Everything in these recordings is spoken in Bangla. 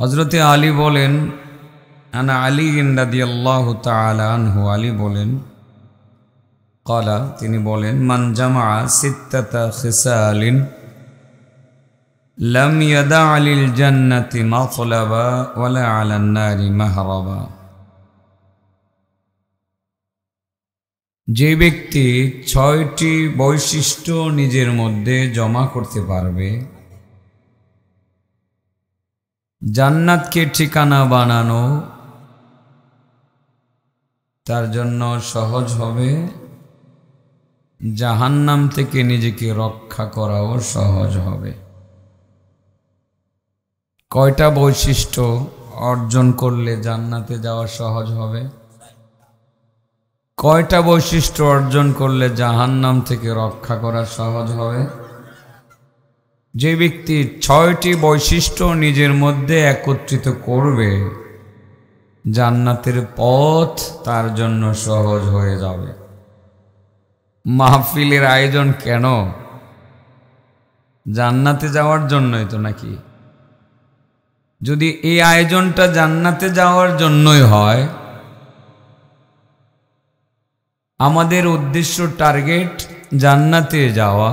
হযরতে আলী বলেন, আনা আলী রাদিয়াল্লাহু তাআলা আনহু, আলী বলেন, ক্বালা, তিনি বলেন, মান জামাআ সিত্তাতা খিসালিন লাম ইয়াদা লিল জান্নাতি মাতলাবা ওয়ালা আলান নারি মাহরাবা। যে ব্যক্তি ৬টি বৈশিষ্ট্য নিজের মধ্যে জমা করতে পারবে, জান্নাতকে ঠিকানা বানানো তার জন্য সহজ হবে, জাহান্নাম থেকে নিজেকে রক্ষা করাও সহজ হবে। কয়টা বৈশিষ্ট্য অর্জন করলে জান্নাতে যাওয়া সহজ হবে? কয়টা বৈশিষ্ট্য অর্জন করলে জাহান্নাম থেকে রক্ষা করা সহজ হবে? যে ব্যক্তি ৬টি বৈশিষ্ট্য নিজের মধ্যে একত্রিত করবে, জান্নাতের পথ তার জন্য সহজ হয়ে যাবে। মাহফিলের আয়োজন কেন? জান্নাতে যাওয়ার জন্যই তো নাকি? যদি এই আয়োজনটা জান্নাতে যাওয়ার জন্যই হয়, আমাদের উদ্দেশ্য টার্গেট জান্নাতে যাওয়া,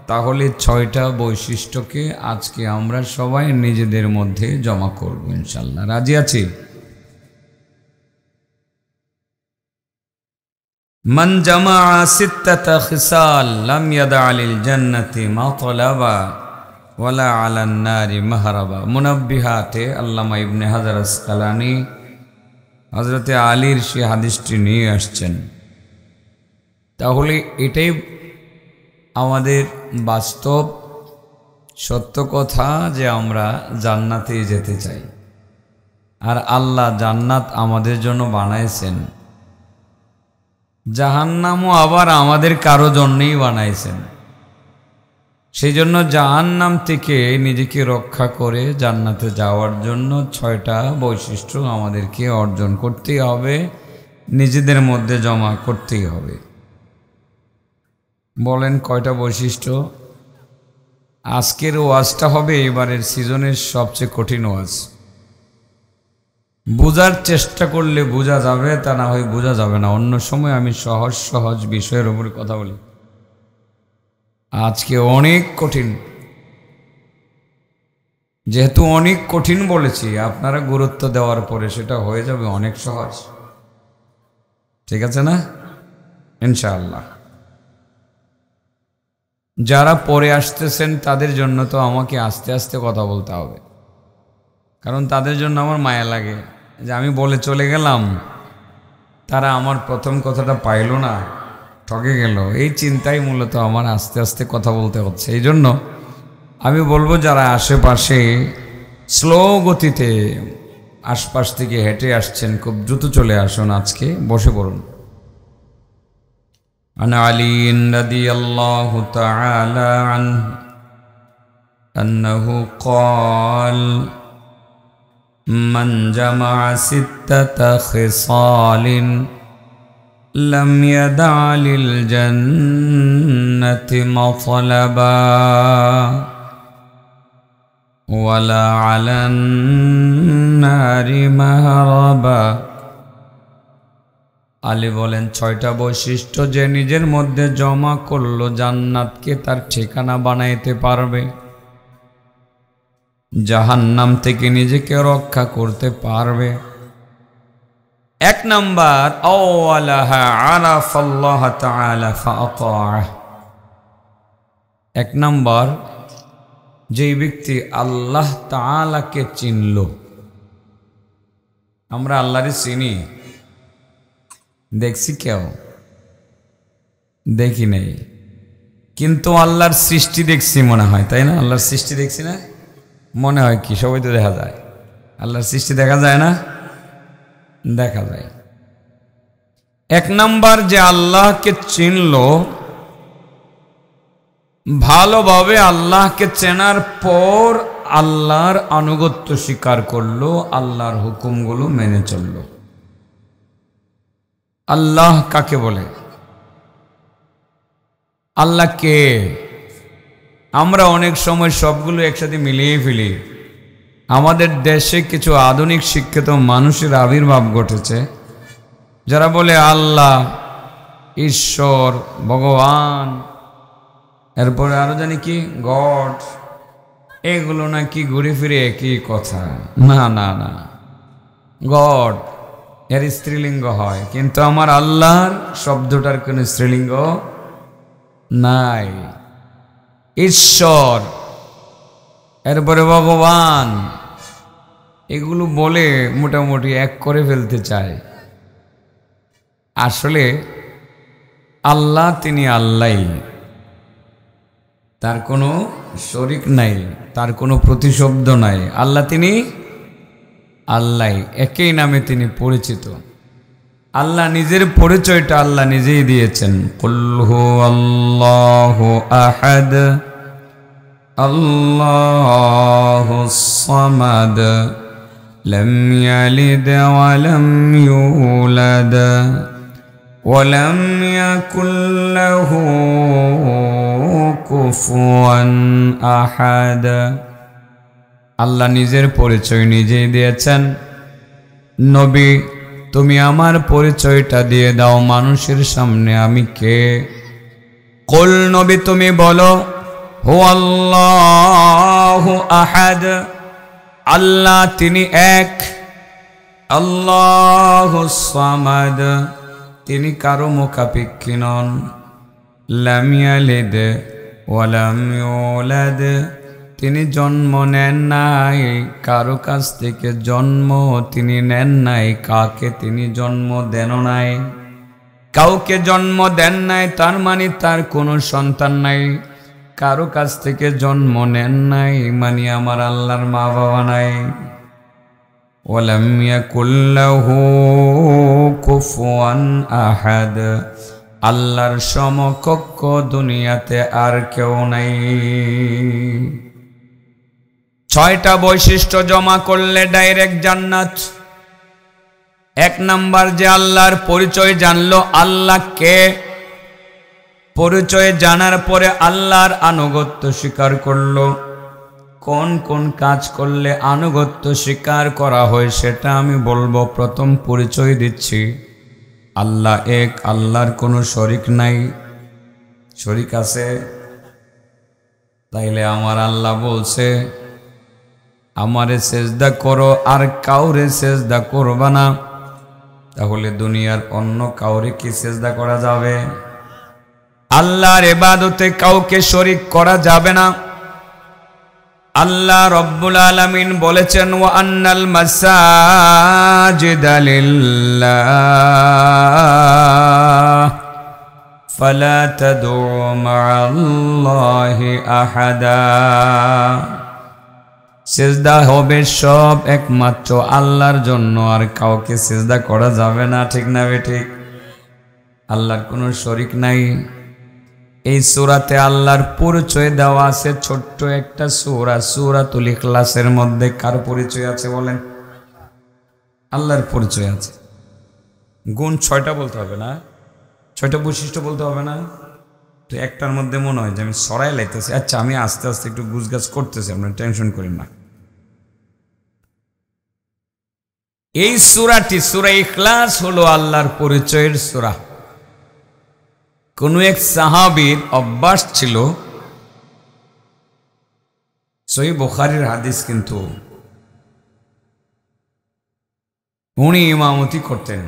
তাহলে ৬টা বৈশিষ্ট্যকে আজকে আমরা সবাই নিজেদের মধ্যে জমা করব ইনশাআল্লাহ। রাজি আছি? মান জামাআ সিত্তাতা খিসাল লাম ইয়াদা লিল জান্নাতি মাতলাবা ওয়ালা আলান নারি মাহরাবা। মুনাব্বিহাতে আল্লামা ইবনে হাজার আসকালানী হযরতে আলীর সেই হাদিসটি নিয়ে আসছেন। তাহলে এটাই আমাদের বাস্তব সত্য কথা যে আমরা জান্নাতে যেতে চাই, আর আল্লাহ জান্নাত আমাদের জন্য বানাইছেন, জাহান্নামও আবার আমাদের কারো জন্যই বানাইছেন। সেই জন্য জাহান্নাম থেকে নিজেকে রক্ষা করে জান্নাতে যাওয়ার জন্য ৬টা বৈশিষ্ট্য আমাদেরকে অর্জন করতেই হবে, নিজেদের মধ্যে জমা করতেই হবে। বলেন কয়টা বৈশিষ্ট্য? আজকের ওয়াজটা হবে এবারের সিজনের সবচেয়ে কঠিন ওয়াজ। বোঝার চেষ্টা করলে বোঝা যাবে, তা না হয় বোঝা যাবে না। অন্য সময় আমি সহজ সহজ বিষয়ের উপরে কথা বলি, আজকে অনেক কঠিন। যেহেতু অনেক কঠিন বলেছি, আপনারা গুরুত্ব দেওয়ার পরে সেটা হয়ে যাবে অনেক সহজ। ঠিক আছে না? ইনশাআল্লাহ। যারা পরে আসতেছেন তাদের জন্য তো আমাকে আস্তে আস্তে কথা বলতে হবে, কারণ তাদের জন্য আমার মায়া লাগে যে আমি বলে চলে গেলাম, তারা আমার প্রথম কথাটা পাইল না, ঠকে গেল। এই চিন্তাই মূলত আমার আস্তে আস্তে কথা বলতে হচ্ছে। এই জন্য আমি বলবো, যারা আশেপাশে স্লো গতিতে আশপাশ থেকে হেঁটে আসছেন, খুব দ্রুত চলে আসুন, আজকে বসে পড়ুন। عن علي رضي الله تعالى عنه أنه قال من جمع 6 خصال لم يدع للجنة مطلبا ولا على النار مهربا। আলী বলেন, ৬টা বৈশিষ্ট্য যে নিজের মধ্যে জমা করলো, জান্নাতকে তার ঠিকানা বানাইতে পারবে, জাহান্নাম থেকে নিজেকে রক্ষা করতে পারবে। ১ নাম্বার, আওয়ালাহা আরাফাল্লাহ তাআলা ফাআতাহ। ১ নাম্বার, যেই ব্যক্তি আল্লাহ তাআলাকে চিনল। আমরা আল্লাহরে চিনি, দেখছি কেউ? দেখি নাই, কিন্তু আল্লাহর সৃষ্টি দেখছি মনে হয়, তাই না? আল্লাহর সৃষ্টি দেখছি না? মনে হয় কি? সবাই তো দেখা যায়। আল্লাহর সৃষ্টি দেখা যায় না? দেখা যায়। ১ নাম্বার, যে আল্লাহকে চিনল, ভালোভাবে আল্লাহকে চেনার পর আল্লাহর আনুগত্য স্বীকার করলো, আল্লাহর হুকুমগুলো মেনে চলল। আল্লাহ কাকে বলে? আল্লাহ কে? আমরা অনেক সময় সবগুলো একসাথে মিলিয়ে ফেলি। আমাদের দেশে কিছু আধুনিক শিক্ষিত মানুষের আবির্ভাব ঘটেছে, যারা বলে আল্লাহ, ঈশ্বর, ভগবান, এরপরে আরো জানি কি গড, এগুলো নাকি ঘুরে ফিরে একই কথা। না না না, গড এর স্ত্রীলিঙ্গ হয়, কিন্তু আমার আল্লাহর শব্দটার কোনো স্ত্রীলিঙ্গ নাই। ঈশ্বর, এরপরে ভগবান, এগুলো বলে মোটামুটি এক করে ফেলতে চায়। আসলে আল্লাহ তিনি আল্লাহই, তার কোনো শরীক নাই, তার কোনো প্রতিশব্দ নাই। আল্লাহ তিনি আল্লাহ, একই নামে তিনি পরিচিত। আল্লাহ নিজের পরিচয়টা আল্লাহ নিজেই দিয়েছেন, কুল হু আল্লাহু আহাদ আল্লাহুস সামাদ লাম ইয়ালিদ ওয়া লাম ইউলাদ ওয়া লাম ইয়াকুল লাহু কুফুয়ান আহাদ। আল্লাহ নিজের পরিচয় নিজেই দিয়েছেন। নবী, তুমি আমার পরিচয়টা দিয়ে দাও মানুষের সামনে, আমি কে? কুল, নবী তুমি বলো, হু আল্লাহু আহাদ, আল্লাহ তিনি এক। আল্লাহুস সামাদ, তিনি কারো মুখাপেক্ষী নন। লাম ইয়ালিদ ওয়া লাম ইউলাদ, তিনি জন্ম নেন নাই, কারো কাছ থেকে জন্ম তিনি নেন নাই, কাকে তিনি জন্ম দেন নাই। কাউকে জন্ম দেন নাই তার মানে তার কোনো সন্তান নাই। কারো কাছ থেকে জন্ম নেন নাই মানে আমার আল্লাহর মা বাবা নাই। ওয়ালাম ইয়াকুল লাহু কুফুয়ান আহাদ, আল্লাহর সমকক্ষ দুনিয়াতে আর কেউ নাই। 6টা বৈশিষ্ট্য জমা করলে ডাইরেক্ট জান্নাত। 1 নাম্বার, যে আল্লাহর পরিচয় জানলো, আল্লাহ কে, পরিচয় জানার পরে আল্লাহর আনুগত্য স্বীকার করলো। কোন কোন কাজ করলে আনুগত্য স্বীকার করা হয় সেটা আমি বলবো। প্রথম পরিচয় দিচ্ছি, আল্লাহ এক, আল্লাহর কোনো শরীক নাই। শরীক আছে? তাইলে আমার আল্লাহ বলছে আমারে সেজদা করো, আর কাউরে সেজদা করবা না। তাহলে দুনিয়ার অন্য কাউরে কি সেজদা করা যাবে? আল্লাহর ইবাদতে কাউকে শরীক করা যাবে না। আল্লাহ রব্বুল আলামিন বলেছেন, ওয়া আন্নাল মাসাজিদা লিল্লাহ ফালা তাদউ মা'আল্লাহি আহাদা। সিজদা হবে সব একমাত্র আল্লাহর জন্য, আর কাউকে সিজদা করা যাবে না। ঠিক না বেঠিক? আল্লাহর কোনো শরীক নাই। এই সূরাতে আল্লাহর পরিচয় দেওয়া আছে। ছোট্ট একটা সূরা, সূরাতুল ইখলাসের মধ্যে কার পরিচয় আছে বলেন? আল্লাহর পরিচয় আছে। গুণ 6টা বলতে হবে না? 6টা বৈশিষ্ট্য বলতে হবে না? তো একটার মধ্যে মনে হয় যে আমি সরাই লাইতেছি। আচ্ছা, আমি আস্তে আস্তে একটু গুছগাছ করতেছি, আপনার টেনশন করেন না। এই সূরাটি, সূরা ইখলাস হলো আল্লাহর পরিচয়ের সূরা। কোন এক সাহাবীর অভ্যাস ছিল, সহিহ বুখারীর হাদিস, কিন্তু উনি ইমামতি করতেন।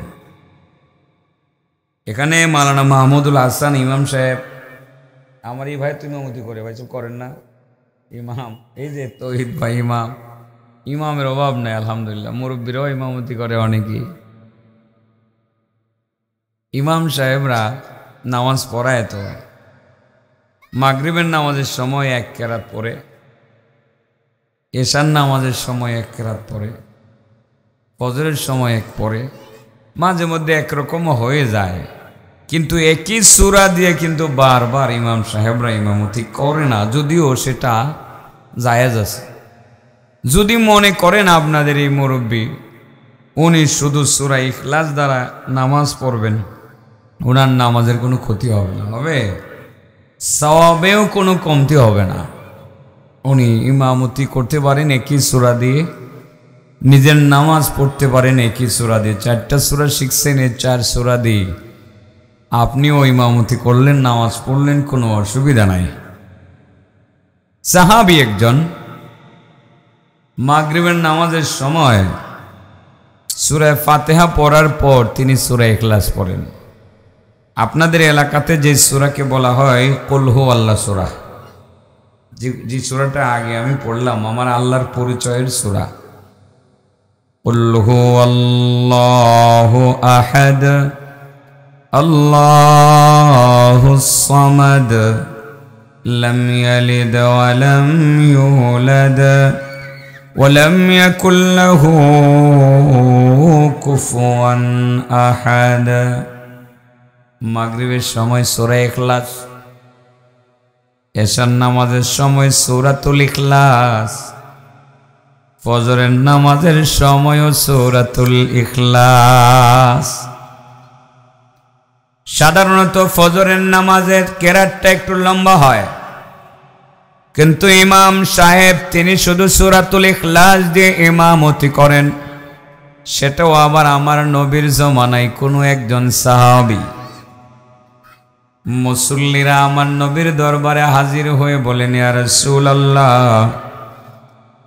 এখানে মাওলানা মাহমুদুল হাসান ইমাম সাহেব, আমার এই ভাই তো ইমামতি করে, ভাই চুপ করেন না। ইমাম, এই যে তৌহিদ ভাই ইমাম, ইমামের অভাব নাই আলহামদুলিল্লাহ। মুরব্বীরাও ইমামতি করে অনেকেই। ইমাম সাহেবরা নামাজ পড়ায় তো মাগরিবের নামাজের সময় 1 কেরাত পড়ে, এশার নামাজের সময় 1 কেরাত পড়ে, ফজরের সময় 1 পড়ে, মাঝে মধ্যে একরকম হয়ে যায়। কিন্তু একই সূরা দিয়ে কিন্তু বারবার ইমাম সাহেবরা ইমামতি করে না, যদিও সেটা জায়েজ আছে। যদি মনে করেন আপনাদের এই মুরব্বী উনি শুধু সূরা ইখলাস দ্বারা নামাজ পড়বেন, ওনার নামাজের কোনো ক্ষতি হবে না, হবে সওয়াবেও কোনো কমতি হবে না। উনি ইমামতি করতে পারেন একই সূরা দিয়ে, নিজের নামাজ পড়তে পারেন একই সূরা দিয়ে। 4টা সূরা শিখছেন, এই 4 সূরা দিয়ে আপনিও ইমামতি করলেন, নামাজ পড়লেন, কোনো অসুবিধা নাই। সাহাবী একজন মাগরিবের নামাজের সময় সূরা ফাতিহা পড়ার পর তিনি সূরা ইখলাস পড়েন। আপনাদের এলাকাতে যে সূরাকে বলা হয় কুল হুয়াল্লাহ সূরা, যে সূরাটা আগে আমি পড়লাম, আমার আল্লাহর পরিচয়ের সূরা। কুল হুয়াল্লাহু আহাদ আল্লাহুস সামাদ লাম ইয়ালিদ ওয়া লাম ইউলাদ ওয়া লাম ইয়াকুল লাহু কুফুয়ান আহাদ। মাগরিবের সময় সূরা ইখলাস, এশার নামাজের সময় সূরাতুল ইখলাস, ফজরের নামাজের সময়ও সূরাতুল ইখলাস। সাধারণত ফজরের নামাজের কেরাতটা একটু লম্বা হয়, কিন্তু ইমাম সাহেব তিনি শুধু সূরাতুল ইখলাস দিয়ে ইমামতি করেন। সেটাও আবার আমার নবীর জমানায় কোনো একজন সাহাবী। মুসল্লিরা আমার নবীর দরবারে হাজির হয়ে বলেন, ইয়া রাসূলুল্লাহ,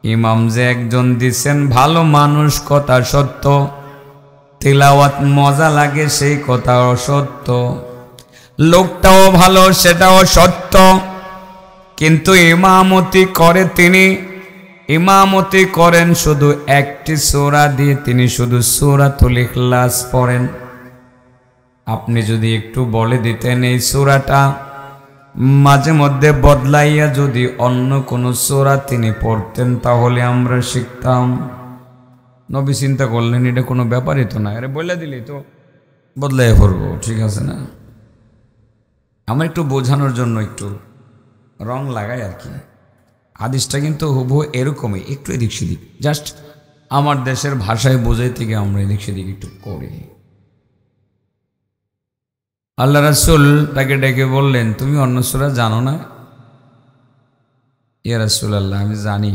ইমাম যে একজন দিছেন ভালো মানুষ, কথা সত্য, তিলাওয়াত মজা লাগে সেই কথাও সত্য, লোকটাও ভালো সেটাও সত্য, কিন্তু ইমামতি করে তিনি, ইমামতি করেন শুধু একটি সূরা দিয়ে, তিনি শুধু সূরাতুল ইখলাস পড়েন। আপনি যদি একটু বলে দিতেন এই সূরাটা মাঝে মধ্যে বদলাইয়া যদি অন্য কোনো সূরা তিনি পড়তেন, তাহলে আমরা শিখতাম। নবী চিন্তা করলেন এটা কোনো ব্যাপারই তো না, আরে বলে দিলি তো বদলাইয়া পড়বো, ঠিক আছে না। আমার একটু বোঝানোর জন্য একটু রং লাগাই আর কি। হাদিসটা কিন্তু হুবহু এরকমই, একটু এদিক সেদিক, জাস্ট আমার দেশের ভাষায় বোঝাইতে গিয়ে আমরা এদিক সেদিক একটু করি। আল্লাহ রাসূল তাকে ডেকে বললেন, তুমি অন্য সূরা জানো না? ইয়া রাসূলুল্লাহ, আমি জানি,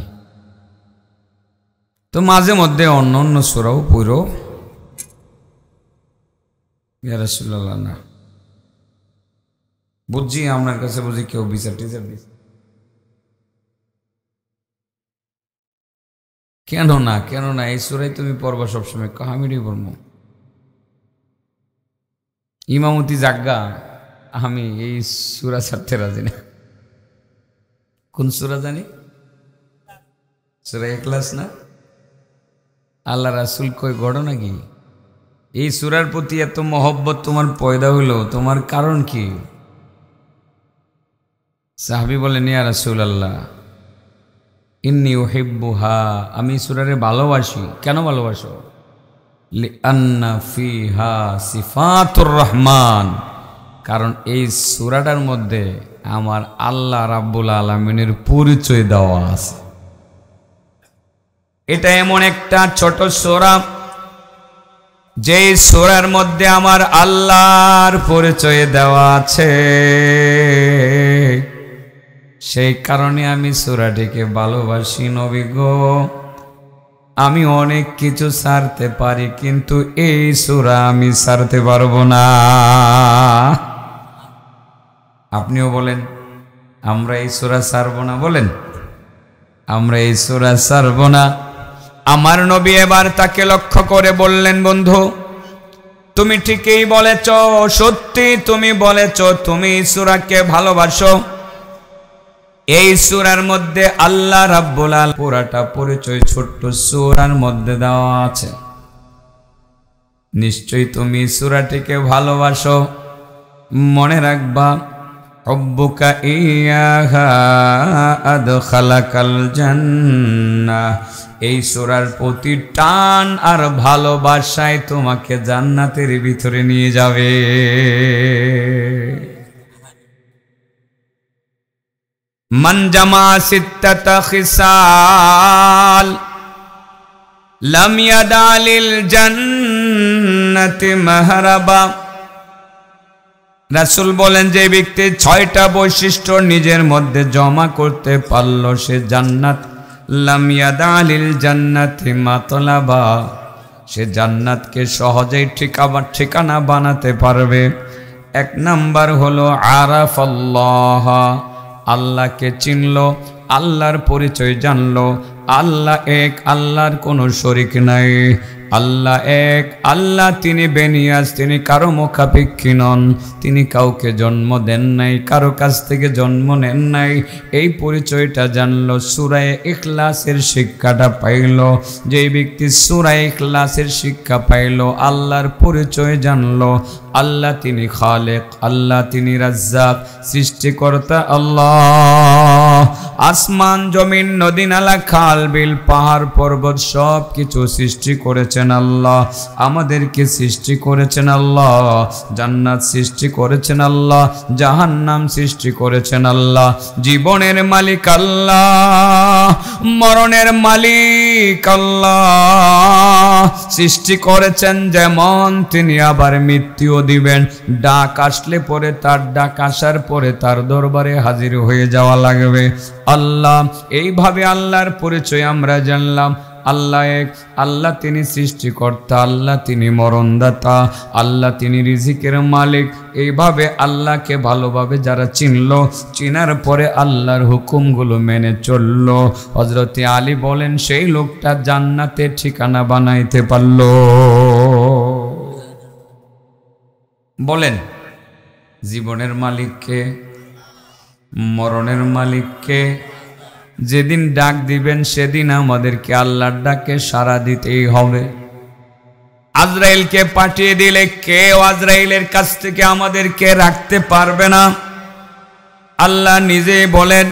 তো মাঝে মধ্যে অন্য অন্য সূরাও পড়ো। ইয়া রাসূলুল্লাহ, না বুঝছি, আপনার কাছে বুঝি কেউ বিচার টিচার দিচ্ছে। কেন না, কেন না, এই সূরাই তুমি পড়বা সবসময়, কাহামিরি বলবো। ইমামতি জাগা, আমি এই সূরা ছাড়তে রাজি না। কোন সূরা জানি? সূরা ইখলাস না? আল্লাহ রাসূল কই গড়ো নাকি? এই সূরার প্রতি এত মহব্বত তোমার পয়দা হইল, তোমার কারণ কি? সাহাবী বলেন, ইয়া রাসূলুল্লাহ, ইন্নী উহিব্বুহা, আমি সূরারে ভালোবাসি। কেন ভালোবাসো? লিআন্না ফিহা সিফাতুর রহমান, কারণ এই সূরাটার মধ্যে আমার আল্লাহ রাব্বুল আলামিনের পরিচয় দেওয়া আছে। এটা এমন একটা ছোট সূরা, যে সূরার মধ্যে আমার আল্লাহর পরিচয় দেওয়া আছে, সেই কারণে আমি সূরাটিকে ভালোবাসি। নবী গো, আমি অনেক কিছু ছাড়তে পারি, কিন্তু এই সূরা আমি ছাড়তে পারবো না। আপনিও বলেন আমরা এই সূরা ছাড়বো না, বলেন আমরা এই সূরা ছাড়বো না। আমার নবী এবার তাকে লক্ষ্য করে বললেন, বন্ধু তুমি ঠিকই বলেছ, সত্যি তুমি বলেছ, তুমি এই সূরাকে ভালোবাসো। এই সূরার মধ্যে আল্লাহ রাব্বুল আলামিন পুরাটা পরিচয় ছোট্ট সূরার মধ্যে দেওয়া আছে। নিশ্চয়ই তুমি সূরাটিকে ভালোবাসো। মনে রাখবা, হুব্বুকা ইয়াহা আদখালাকাল জান্নাহ, এই সূরার প্রতি টান আর ভালোবাসায় তোমাকে জান্নাতের ভিতরে নিয়ে যাবে। মান জামা সিত্তাতা খিসাল লাম ইয়াদা, লিল জান্নাতি মাহরাবা, রাসূল বলেন যে ব্যক্তি 6টা বৈশিষ্ট্য নিজের মধ্যে জমা করতে পারল সে জান্নাত লাম ইয়াদালিল জান্নাতি মাতলাবা, সে জান্নাতকে সহজেই ঠিকানা বানাতে পারবে। 1 নাম্বার হলো আরাফাল্লাহ, আল্লাহকে চিনল, আল্লাহর পরিচয় জানলো, আল্লাহ এক, আল্লাহর কোনো শরীক নাই, আল্লাহ এক, আল্লাহ তিনি বেনিয়াজ, তিনি কারো মুখাপেক্ষী নন, তিনি কাউকে জন্ম দেন নাই, কারো কাছ থেকে জন্ম নেন নাই। এই পরিচয়টা জানলো, সূরা ইখলাসের শিক্ষাটা পাইল। যেই ব্যক্তি সূরা ইখলাসের শিক্ষা পাইল, আল্লাহর পরিচয় জানলো, আল্লাহ তিনি খালেক, আল্লাহ তিনি রাজ্জাক, সৃষ্টিকর্তা আল্লাহ। আসমান জমিন নদী নালা খাল বিল পাহাড় পর্বত সব কিছু সৃষ্টি করেছেন আল্লাহ, আমাদেরকে সৃষ্টি করেছেন আল্লাহ, জান্নাত সৃষ্টি করেছেন আল্লাহ, জাহান্নাম সৃষ্টি করেছেন আল্লাহ। জীবনের মালিক আল্লাহ, মরণের মালিক আল্লাহ। সৃষ্টি করেছেন যেমন, তিনি আবার মৃত্যু দিবেন। ডাক আসলে পরে, তার ডাক আসার পরে তার দরবারে হাজির হয়ে যাওয়া লাগবে। আল্লাহ, এইভাবে আল্লাহর পরিচয় আমরা জানলাম। আল্লাহ এক, আল্লাহ তিনি সৃষ্টিকর্তা, আল্লাহ তিনি মরণদাতা, আল্লাহ তিনি রিজিকের মালিক। এইভাবে আল্লাহকে ভালোভাবে যারা চিনল, চিনার পরে আল্লাহর হুকুমগুলো মেনে চলল, হযরতে আলী বলেন সেই লোকটা জান্নাতে ঠিকানা বানাইতে পারল। বলেন, জীবনের মালিককে, মরণের মালিককে। যেদিন ডাক দিবেন সেদিন আমাদেরকে আল্লাহর ডাকে সাড়া দিতেই হবে। আজরাইলকে পাঠিয়ে দিলে কেউ আজরাইলের কাছ থেকে আমাদেরকে রাখতে পারবে না। আল্লাহ নিজে বলেন,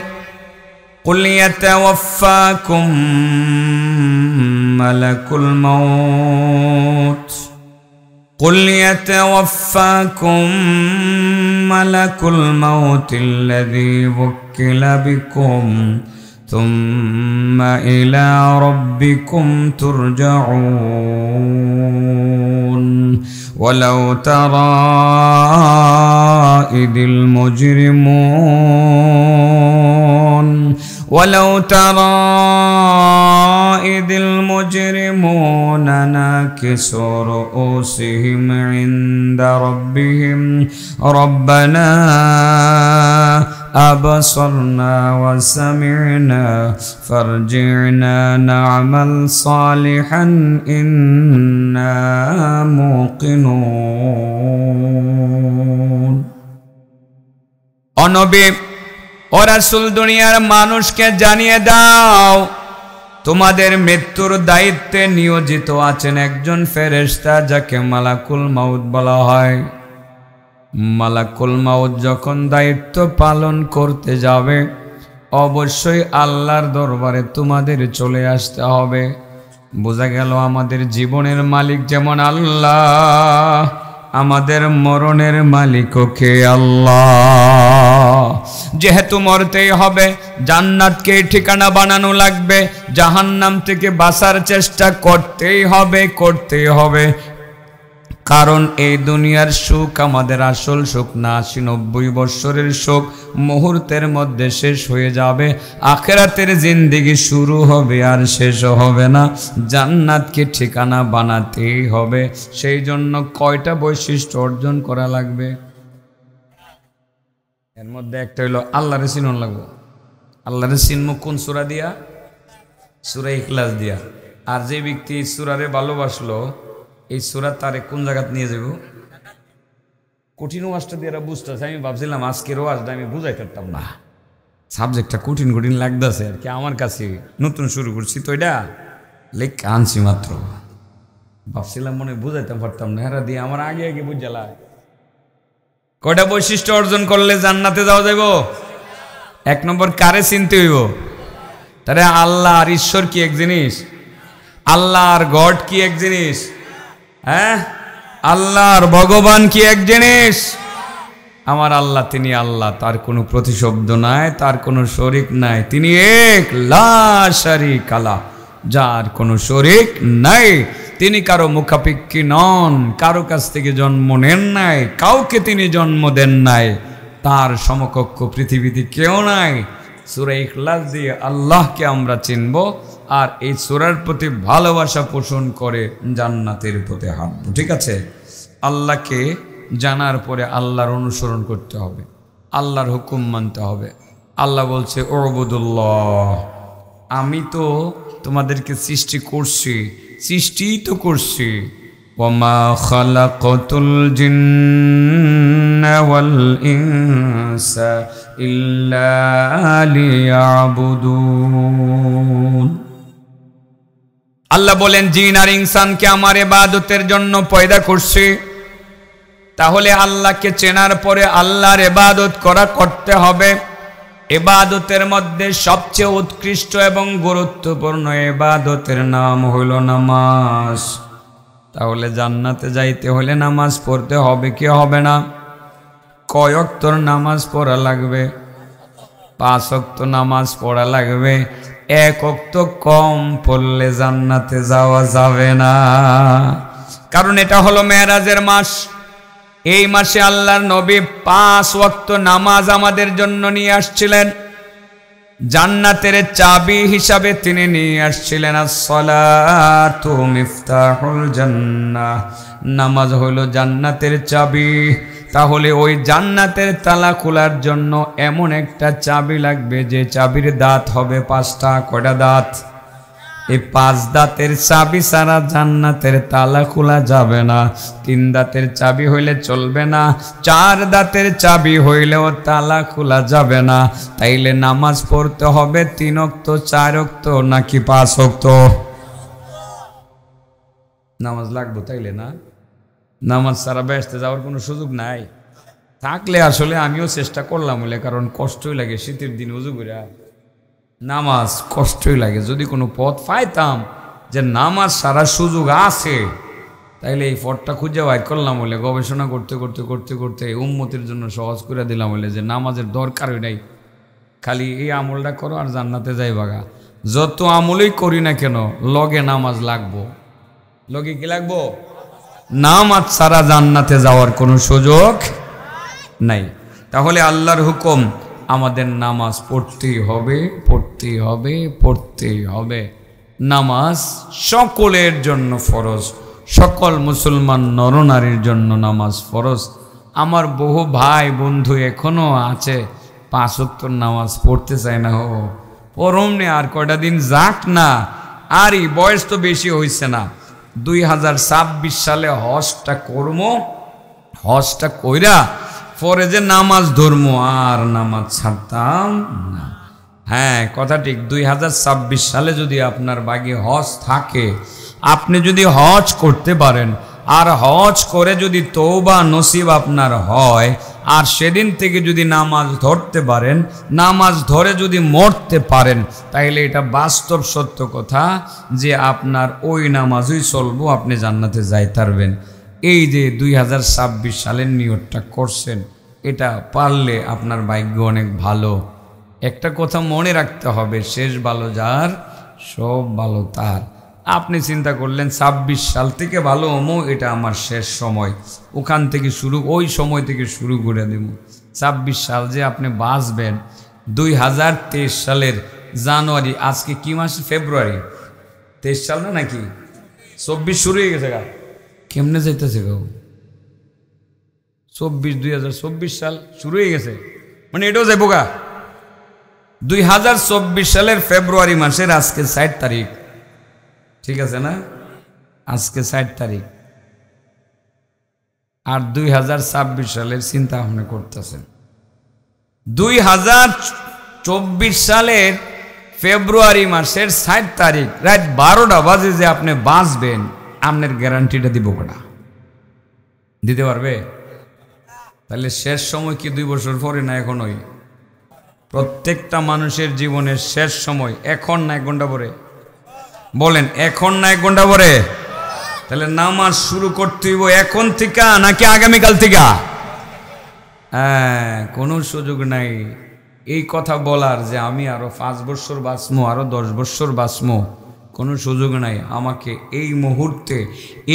কুল ইয়াতাওয়াফাকুম মালাকুল মাউত, কুল ইয়াতাওয়াফাকুম মালাকুল মাউতিল্লাযী ওয়াক্কিলা বিকুম থুম্মা ইলা রাব্বিকুম তুরজাউন। ওয়ালাউ তারা ইদিল মুজরিমুন, ওয়ালাউ তারা ইদিল মুজরিমুন নাকিসু রুউসিহিম ইনদা রাব্বিহিম রব্বানা أبصرنا وسمعنا فارجعنا نعمل صالحا إنا موقنون। ও নবী ও রাসূল, দুনিয়ার মানুষকে জানিয়ে দাও তোমাদের মৃত্যুর দায়িত্বে নিয়োজিত আছেন একজন ফেরেশতা যাকে মালাকুল মাউত বলা হয়। মালাকুল মাউত যখন দায়িত্ব পালন করতে যাবে, অবশ্যই আল্লাহর দরবারে তোমাদের চলে আসতে হবে। বোঝা গেল আমাদের জীবনের মালিক যেমন আল্লাহ, আমাদের মরণের মালিকও কে? আল্লাহ। যেহেতু মরতেই হবে, জান্নাতকে ঠিকানা বানানো লাগবে, জাহান্নাম থেকে বাঁচার চেষ্টা করতেই হবে। কারণ এই দুনিয়ার সুখ আমাদের আসল সুখ না। 80-90 বছরের সুখ মুহূর্তের মধ্যে শেষ হয়ে যাবে। আখিরাতের জিন্দেগি শুরু হবে আর শেষ হবে না। জান্নাতকে ঠিকানা বানাতেই হবে। সেই জন্য কয়টা বৈশিষ্ট্য অর্জন করা লাগবে? এর মধ্যে একটা হইল আল্লাহরে চিনন লাগবে। আল্লাহরে চিনব কোন সূরা দিয়া? সূরা ইখলাস দিয়া। আর যে ব্যক্তি এই সূরারে ভালোবাসলো, এই সূরা তারে কোন জায়গায় নিয়ে যাব? কঠিন ওয়াজটা দিয়ে বুঝতেছে। আমি ভাবছিলাম আজকের ওয়াজটা আমি বুঝাই পারতাম না, সাবজেক্টটা কঠিন লাগতেছে আর কি। আমার কাছে নতুন শুরু করছি তো, এটা লেখা আনছি মাত্র। ভাবছিলাম মনে বুঝাইতে পারতাম না, হেরা দিয়ে আমার আগে বুঝালাম। কয়টা বৈশিষ্ট্য অর্জন করলে জান্নাতে যাওয়া যাইব? 1 নম্বর, কারে চিনতে হইব? তাহলে আল্লাহ আর ঈশ্বর কি এক জিনিস? আল্লাহ আর গড কি এক জিনিস? হ্যাঁ, আল্লাহ আর ভগবান কি এক জিনিস? আমার আল্লাহ তিনি আল্লাহ, তার কোনো প্রতিশব্দ নাই, তার কোনো শরীক নাই। তিনি এক, লা শারীকা লা, যার কোনো শরীক নাই। তিনি কারো মুখাপেক্ষী নন, কারো কাছ থেকে জন্ম নেন নাই, কাউকে তিনি জন্ম দেন নাই, তার সমকক্ষ পৃথিবীতে কেউ নাই। সূরা ইখলাস দিয়ে আল্লাহকে আমরা চিনব, আর এই সূরার প্রতি ভালোবাসা পোষণ করে জান্নাতের পথে হাঁটব। ঠিক আছে? আল্লাহকে জানার পরে আল্লাহর অনুসরণ করতে হবে, আল্লাহর হুকুম মানতে হবে। আল্লাহ বলছে উবুদুল্লাহ, আমি তো তোমাদেরকে সৃষ্টি করছি, সৃষ্টিই তো করছি। ওয়ামা খালাকাতুল জিন্না ওয়াল ইনসা ইল্লা লিয়াবুদুন। আল্লাহ বলেন জিন আর ইনসানকে আমার ইবাদতের জন্য পয়দা করছি। তাহলে আল্লাহকে চেনার পরে আল্লাহর ইবাদত করতে হবে। ইবাদতের মধ্যে সবচেয়ে উৎকৃষ্ট এবং গুরুত্বপূর্ণ ইবাদতের নাম হইল নামাজ। তাহলে জান্নাতে যাইতে হলে নামাজ পড়তে হবে কি হবে না? কয় ওয়াক্ত নামাজ পড়া লাগবে? 5 ওয়াক্ত নামাজ পড়া লাগবে। 1 ওয়াক্ত কম পড়লে জান্নাতে যাওয়া যাবে না, কারণ এটা হলো মেরাজের মাস। এই মাসে আল্লাহর নবী 5 ওয়াক্ত নামাজ আমাদের জন্য নিয়ে আসছিলেন। জান্নাতের চাবি হিসাবে তিনি নিয়ে আসছিলেন as-সালাতু মিফতাহুল জান্নাহ, নামাজ হলো জান্নাতের চাবি। তাহলে ওই জান্নাতের তালা খোলার জন্য এমন একটা চাবি লাগবে যে চাবির দাঁত হবে 5টা। কয়টা দাঁত? এই 5 দাঁতের চাবি ছাড়া জান্নাতের তালা খোলা যাবে না। 3 দাঁতের চাবি হইলে চলবে না, 4 দাঁতের চাবি হইলেও তালা খোলা যাবে না। তাইলে নামাজ পড়তে হবে 3 ওয়াক্ত, 4 ওয়াক্ত নাকি 5 ওয়াক্ত? নামাজ লাগবে তাইলে না? নামাজ ছাড়া বেহেশতে যাওয়ার কোনো সুযোগ নাই। থাকলে আসলে আমিও চেষ্টা করলাম বলে, কারণ কষ্টই লাগে শীতের দিন উজু করে নামাজ, কষ্টই লাগে। যদি কোনো পথ পাইতাম যে নামাজ সারা সুযোগ আছে, তাইলে এই পথটা খুঁজে বাইর করলাম বলে, গবেষণা করতে করতে করতে করতে উম্মতের জন্য সহজ করে দিলাম বলে যে নামাজের দরকারই নাই, খালি এই আমলটা করো আর জান্নাতে যাই বাগা। যত আমলই করি না কেন লগে নামাজ লাগবো। লগে কি লাগবো? নামাজ ছাড়া জান্নাতে যাওয়ার কোনো সুযোগ নাই। তাহলে আল্লাহর হুকুম, আমাদের নামাজ পড়তেই হবে, পড়তেই হবে, পড়তেই হবে। নামাজ সকলের জন্য ফরজ, সকল মুসলমান নরনারীর জন্য নামাজ ফরজ। আমার বহু ভাই বন্ধু এখনো আছে 5 ওয়াক্ত নামাজ পড়তে চায় না। পরম নে আর কয়টা দিন যাক না, আর এই বয়স তো বেশি হয়েছে না। 2026 সালে হজটা করবো, হজটা কইরা পরে যে নামাজ ধর্ম আর নামাজ ছাড়তাম না। হ্যাঁ, কথা ঠিক। 2026 সালে যদি আপনার ভাগ্যে হজ থাকে, আপনি যদি হজ করতে পারেন, আর হজ করে যদি তওবা নসিব আপনার হয়, আর সেদিন থেকে যদি নামাজ ধরতে পারেন, নামাজ ধরে যদি মরতে পারেন, তাহলে এটা বাস্তব সত্য কথা যে আপনার ওই নামাজই চলবো, আপনি জান্নাতে যাইতে পারবেন। এই যে 2026 সালের নিয়তটা করছেন, এটা পারলে আপনার ভাগ্য অনেক ভালো। একটা কথা মনে রাখতে হবে, শেষ ভালো যার সব ভালো তার। আপনি চিন্তা করলেন 26 সাল থেকে ভালো হমো, এটা আমার শেষ সময়, ওখান থেকে শুরু, ওই সময় থেকে শুরু করে দেব। 26 সাল যে আপনি বাঁচবেন 2023 সালের জানুয়ারি, আজকে কি মাস? ফেব্রুয়ারি। 23 সাল না নাকি? 24 শুরু হয়ে গেছে গা। কেমনে যাইতেছে গো? 2024 সাল শুরু হয়ে গেছে, মানে এটাও যাইবো গা। 2024 সালের ফেব্রুয়ারি মাসের আজকে 60 তারিখ, ঠিক আছে না? আজকে 60 তারিখ, আর 2026 সালের চিন্তা ভাবনা করতেছেন। 2024 সালের ফেব্রুয়ারি মাসের 60 তারিখ রাত 12টা বাজে যে আপনি বাঁচবেন, আপনার গ্যারান্টিটা দিব কটা? দিতে পারবে? তাহলে শেষ সময় কি 2 বছর পরে না এখনই? প্রত্যেকটা মানুষের জীবনের শেষ সময় এখন না 1 ঘন্টা পরে? বলেন, এখন না 1 ঘন্টা পরে? তাহলে নামাজ শুরু করতে হইব এখন থেকে নাকি আগামীকাল থেকে? হ্যাঁ, কোনো সুযোগ নাই এই কথা বলার যে আমি আরো 5 বছর বাঁচবো, আরো 10 বছর বাঁচবো। কোনো সুযোগ নাই। আমাকে এই মুহূর্তে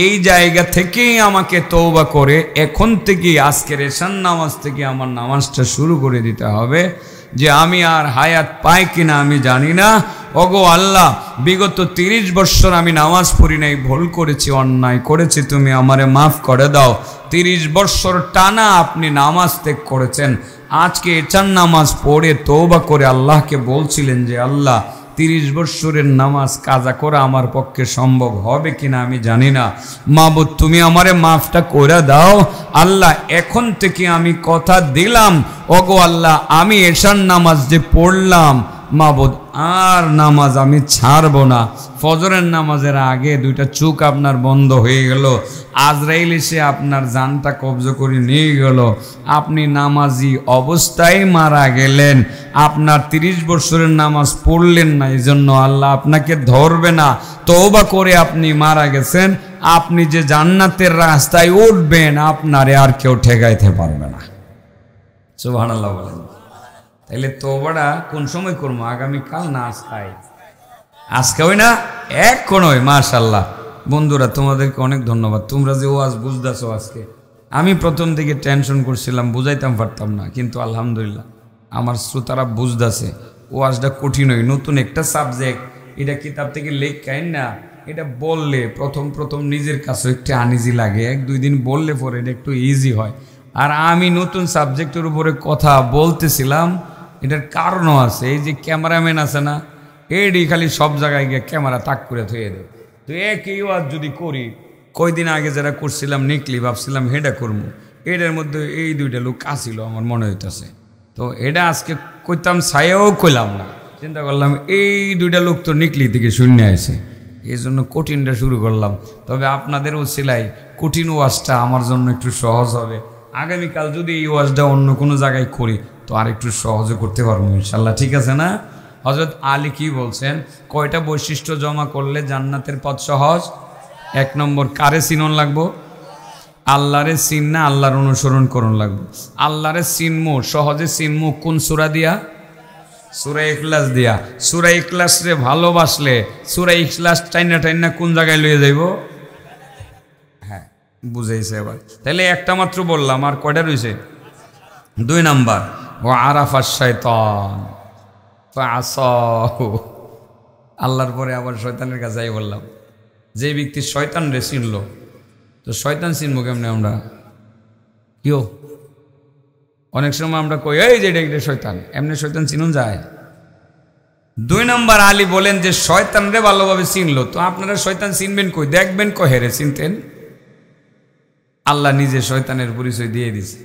এই জায়গা থেকেই আমাকে তওবা করে এখন থেকেই আজকের এশার নামাজ থেকে আমার নামাজটা শুরু করে দিতে হবে। যে আমি আর হায়াত পাই কিনা আমি জানি না। ওগো আল্লাহ, বিগত 30 বছর আমি নামাজ পড়ি নাই, ভুল করেছি, অন্যায় করেছি, তুমি আমারে মাফ করে দাও। 30 বছর টানা আপনি নামাজ ত্যাগ করেছেন, আজকে এশার নামাজ পড়ে তওবা করে আল্লাহকে বলছিলেন যে আল্লাহ 30 বছরের নামাজ কাজা করা আমার পক্ষে সম্ভব হবে কিনা আমি জানি না। মাবুদ, তুমি আমারে মাফটা করে দাও। আল্লাহ, এখন থেকে আমি কথা দিলাম, ওগো আল্লাহ, আমি এশার নামাজ যে পড়লাম মাবুদ, আর নামাজ আমি ছাড়ব না। ফজরের নামাজের আগে 2টা চোখ আপনার বন্ধ হয়ে গেল, আজরাইল এসে আপনার জানটা কবজা করে নিয়ে গেল, আপনি নামাজি অবস্থায় মারা গেলেন। আপনার 30 বছরের নামাজ পড়লেন না, এই জন্য আল্লাহ আপনাকে ধরবে না। তওবা করে আপনি মারা গেছেন, আপনি যে জান্নাতের রাস্তায় উঠবেন আপনারে আর কেউ ঠেকাইতে পারবে না। সুবহানাল্লাহ বলেন। তাইলে তওবাটা কোন সময় করবো? আগামীকাল না আজকাই? আজকে ওই না, এখন ওই। মাশাআল্লাহ বন্ধুরা, তোমাদেরকে অনেক ধন্যবাদ। তোমরা যে ওয়াজ বুঝতেছো আজকে, আমি প্রথম থেকে টেনশন করছিলাম, বুঝাইতাম পারতাম না, কিন্তু আলহামদুলিল্লাহ আমার শ্রোতারা বুঝতেছে। ওয়াজটা কঠিন হয়, নতুন একটা সাবজেক্ট, এটা কিতাব থেকে লেখাই না, এটা বললে প্রথম নিজের কাছে একটু আনইজি লাগে, 1-2 দিন বললে পরে এটা একটু ইজি হয়। আর আমি নতুন সাবজেক্টের উপরে কথা বলতেছিলাম, এটার কারণও আছে। এই যে ক্যামেরাম্যান আছে না, এডি খালি সব জায়গায় গিয়ে ক্যামেরা তাক করে থুয়ে দেয়। তো একই ওয়াজ যদি করি, কয়দিন আগে যারা করছিলাম নিকলি, ভাবছিলাম হেডা করবো, এটার মধ্যে এই 2টা লোক আসিল আমার মনে হইতেছে। তো এটা আজকে কইতাম, ছায়াও কইলাম না, চিন্তা করলাম এই 2টা লোক তো নিকলি থেকে শূন্য আছে, এই জন্য কঠিনটা শুরু করলাম। তবে আপনাদের ওসিলাই কঠিন ওয়াজটা আমার জন্য একটু সহজ হবে। আগামীকাল যদি এই ওয়াজটা অন্য কোনো জায়গায় করি তো আর একটু সহজে করতে পারবো ইনশাল্লাহ, ঠিক আছে না? হযরত আলী কি বলছেন? কয়টা বৈশিষ্ট্য জমা করলে জান্নাতের পথ সহজ? 1 নম্বর, কারে চিনন লাগবো? আল্লাহরে চিন না, আল্লাহর অনুসরণ করণ লাগবো। আল্লাহরে চিনমু, সহজে চিনমু কোন সূরা দিয়া? সূরা ইখলাস দিয়া। সূরা ইখলাস রে ভালোবাসলে সূরা ইখলাস টাইনা কোন জায়গায় লইয়ে যাইব? হ্যাঁ, বুঝাইছে এবার। তাহলে একটা মাত্র বললাম, আর কয়টা রয়েছে? 2 নাম্বার, ওয়া আরাফাশ শাইতান ফাআসাহু। আল্লাহর পরে আবার শয়তানের কাছে যাই বললাম। যে ব্যক্তি শয়তান রে চিনল, তো শয়তান চিনবো কেমনে আমরা? কেউ অনেক সময় আমরা কই এই যে এটা শয়তান, এমনি শয়তান চিনুন যায়? 2 নম্বর আলী বলেন যে শয়তান রে ভালোভাবে চিনলো। তো আপনারা শয়তান চিনবেন কই? দেখবেন কহেরে চিনতেন? আল্লাহ নিজে শয়তানের পরিচয় দিয়ে দিছে।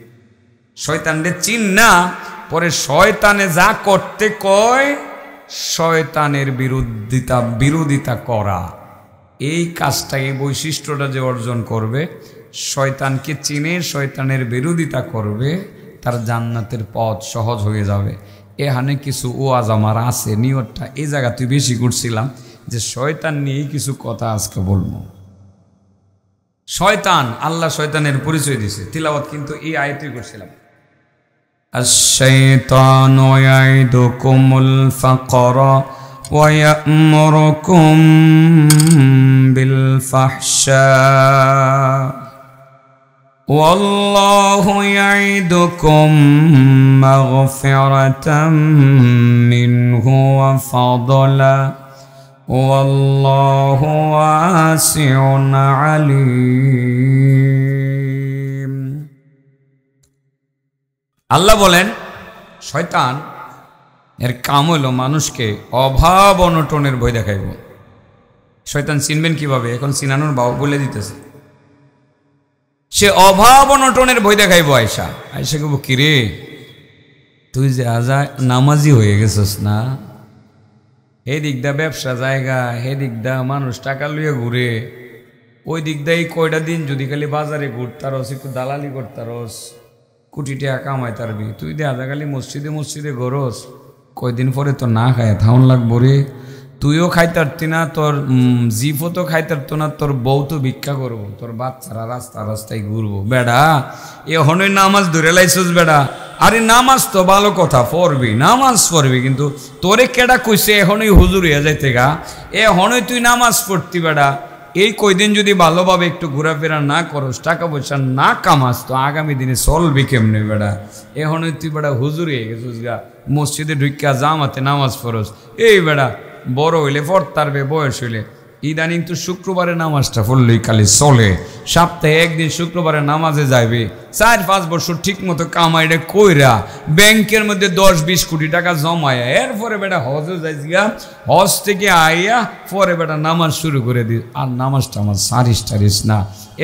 শয়তান রে চিন না, পরে শয়তানে যা করতে কয় শয়তানের বিরোধিতা করা, এই কাজটা, এই বৈশিষ্ট্যটা যে অর্জন করবে, শয়তানকে চিনে শয়তানের বিরোধিতা করবে, তার জান্নাতের পথ সহজ হয়ে যাবে। এখানে কিছু ওয়াজ আমার আছে, নিয়তটা এই জায়গাতে বেশি করছিলাম যে শয়তান নিয়ে কিছু কথা আজকে বলবো। শয়তান, আল্লাহ শয়তানের পরিচয় দিছে, তিলাওয়াত কিন্তু এই আয়াতই করছিলাম। আশ-শাইতানু ইয়াইদুকুমুল ফাকরা ওয়া ইয়া'মুরুকুম বিল ফাহশা ওয়াল্লাহু ইয়াইদুকুম মাগফিরাতাম মিনহু ওয়া ফাদলা ওয়াল্লাহু ওয়াসিউন আলীম। আল্লাহ বলেন শয়তান এর কাম হলো মানুষকে অভাব অনটনের ভয় দেখাইব। শয়তান চিনবেন কিভাবে? এখন চিনানোর বাবা বলে দিতেছে। সে অভাব অনটনের ভয় দেখাইব। আয়সা কেব কিরে, তুই যে আজা নামাজি হয়ে গেছিস না, হে দিক দা ব্যবসা জায়গা, হে দিক দা মানুষ টাকা লইয়া ঘুরে, ওই দিক দা এই কয়টা দিন যদি খালি বাজারে ঘুরতারস, একটু দালালি করতারস, কোটি টাকা কামাই তারবি, তুই দে আজা খালি মসজিদে ঘরস, কয়দিন পরে তো না খায় থাউন লাগবো রে। তুইও খাইতারতি না, তোর জিফও তো খাইতারতো না, তোর বউ তো ভিক্ষা করবো, তোর বাচ্চারা রাস্তা রাস্তায় ঘুরবো। বেড়া এখনই নামাজ ধরে লাইছিস বেড়া? আরে নামাজ তো ভালো কথা, পড়বি, নামাজ পড়বি, কিন্তু তোরে কেডা কইছে এখনই হুজুর হইয়া যাইতে গা? এখনই তুই নামাজ পড়তি বেড়া। এই কয়দিন যদি ভালোভাবে একটু ঘোরাফেরা না করস, টাকা পয়সা না কামাস, তো আগামী দিনে চলবি কেমনে বেড়া? এখনই তুই বেড়া হুজুর হয়ে গেছিস গা, মসজিদে ঢুকিয়া জামাতে নামাজ পড়স। এই বেড়া বড় হইলে পড়তারবে, বয়স হইলে ইদানিং তো শুক্রবারে নামাজটা পড়লেই খালি চলে, সপ্তাহে একদিন শুক্রবারে নামাজে যাইবে। 4-5 বছর ঠিক মতো কামাইটা কইরা ব্যাংকের মধ্যে 10-20 কোটি টাকা জমায়া এরপরে বেটা হজে যাইছিগা, হজ থেকে আইয়া পরে বেটা নামাজ শুরু করে দি। আর নামাজটা আমার সারিস টারিস না।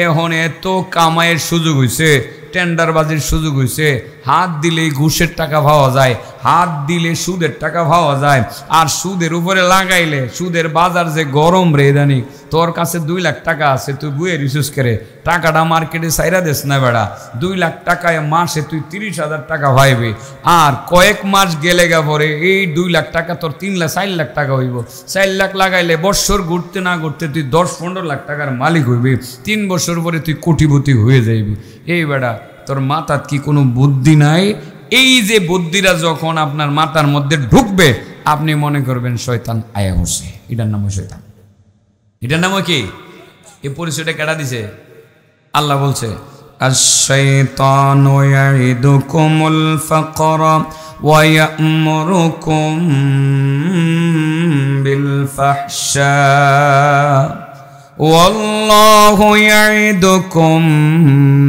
এখন এত কামাইয়ের সুযোগ হইছে, টেন্ডারবাজির সুযোগ হইছে, হাত দিলেই ঘুষের টাকা পাওয়া যায়, হাত দিলে সুদের টাকা পাওয়া যায়। আর সুদের উপরে লাগাইলে সুদের বাজার যে গরম রে জানি, তোর কাছে 2 লাখ টাকা আছে, তুই বুয়ে রিসুস করে টাকাটা মার্কেটে সাইরা দেস না বেড়া। 2 লাখ টাকায় মাসে তুই 30,000 টাকা পাইবি। আর কয়েক মাস গেলে গা পরে এই 2 লাখ টাকা তোর 4 লাখ টাকা হইব। 4 লাখ লাগাইলে বৎসর ঘুরতে না ঘুরতে তুই 10-15 লাখ টাকার মালিক হইবি। 3 বছর পরে তুই কোটিপতি হয়ে যাইবি। এই বেড়া তোর মাথার কি কোনো বুদ্ধি নাই? এই যে বুদ্ধিরা যখন আপনার মাথার মধ্যে ঢুকবে, আপনি মনে করবেন শয়তান আয়া বসে। এটার নাম শয়তান। এটার নাম কি? এই পরিচয়টা কেডা দিছে? আল্লাহ বলছে, আশ-শাইতানু ইয়াইদুকুমুল ফাকরা ওয়া ইয়া'মুরুকুম বিল ফাহশা ওয়াল্লাহু ইয়াইদুকুম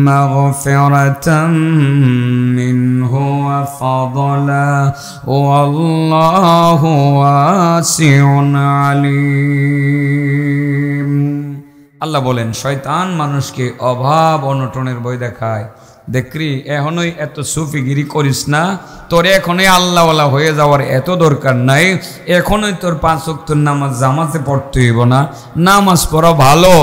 মাগফিরাতাম মিনহু ওয়া ফাদলা ওয়াল্লাহু ওয়াসিউন আলীম। আল্লাহ বলেন, শয়তান মানুষকে অভাব অনটনের ভয় দেখায়। দেখরি এখনই এত সুফিগিরি করিস না, তোর এখনই আল্লাহওয়ালা হয়ে যাওয়ার এত দরকার নাই। এখনই তোর 5 ওয়াক্তের নামাজ জামাতে পড়তে হইব না। নামাজ পড়া ভালো,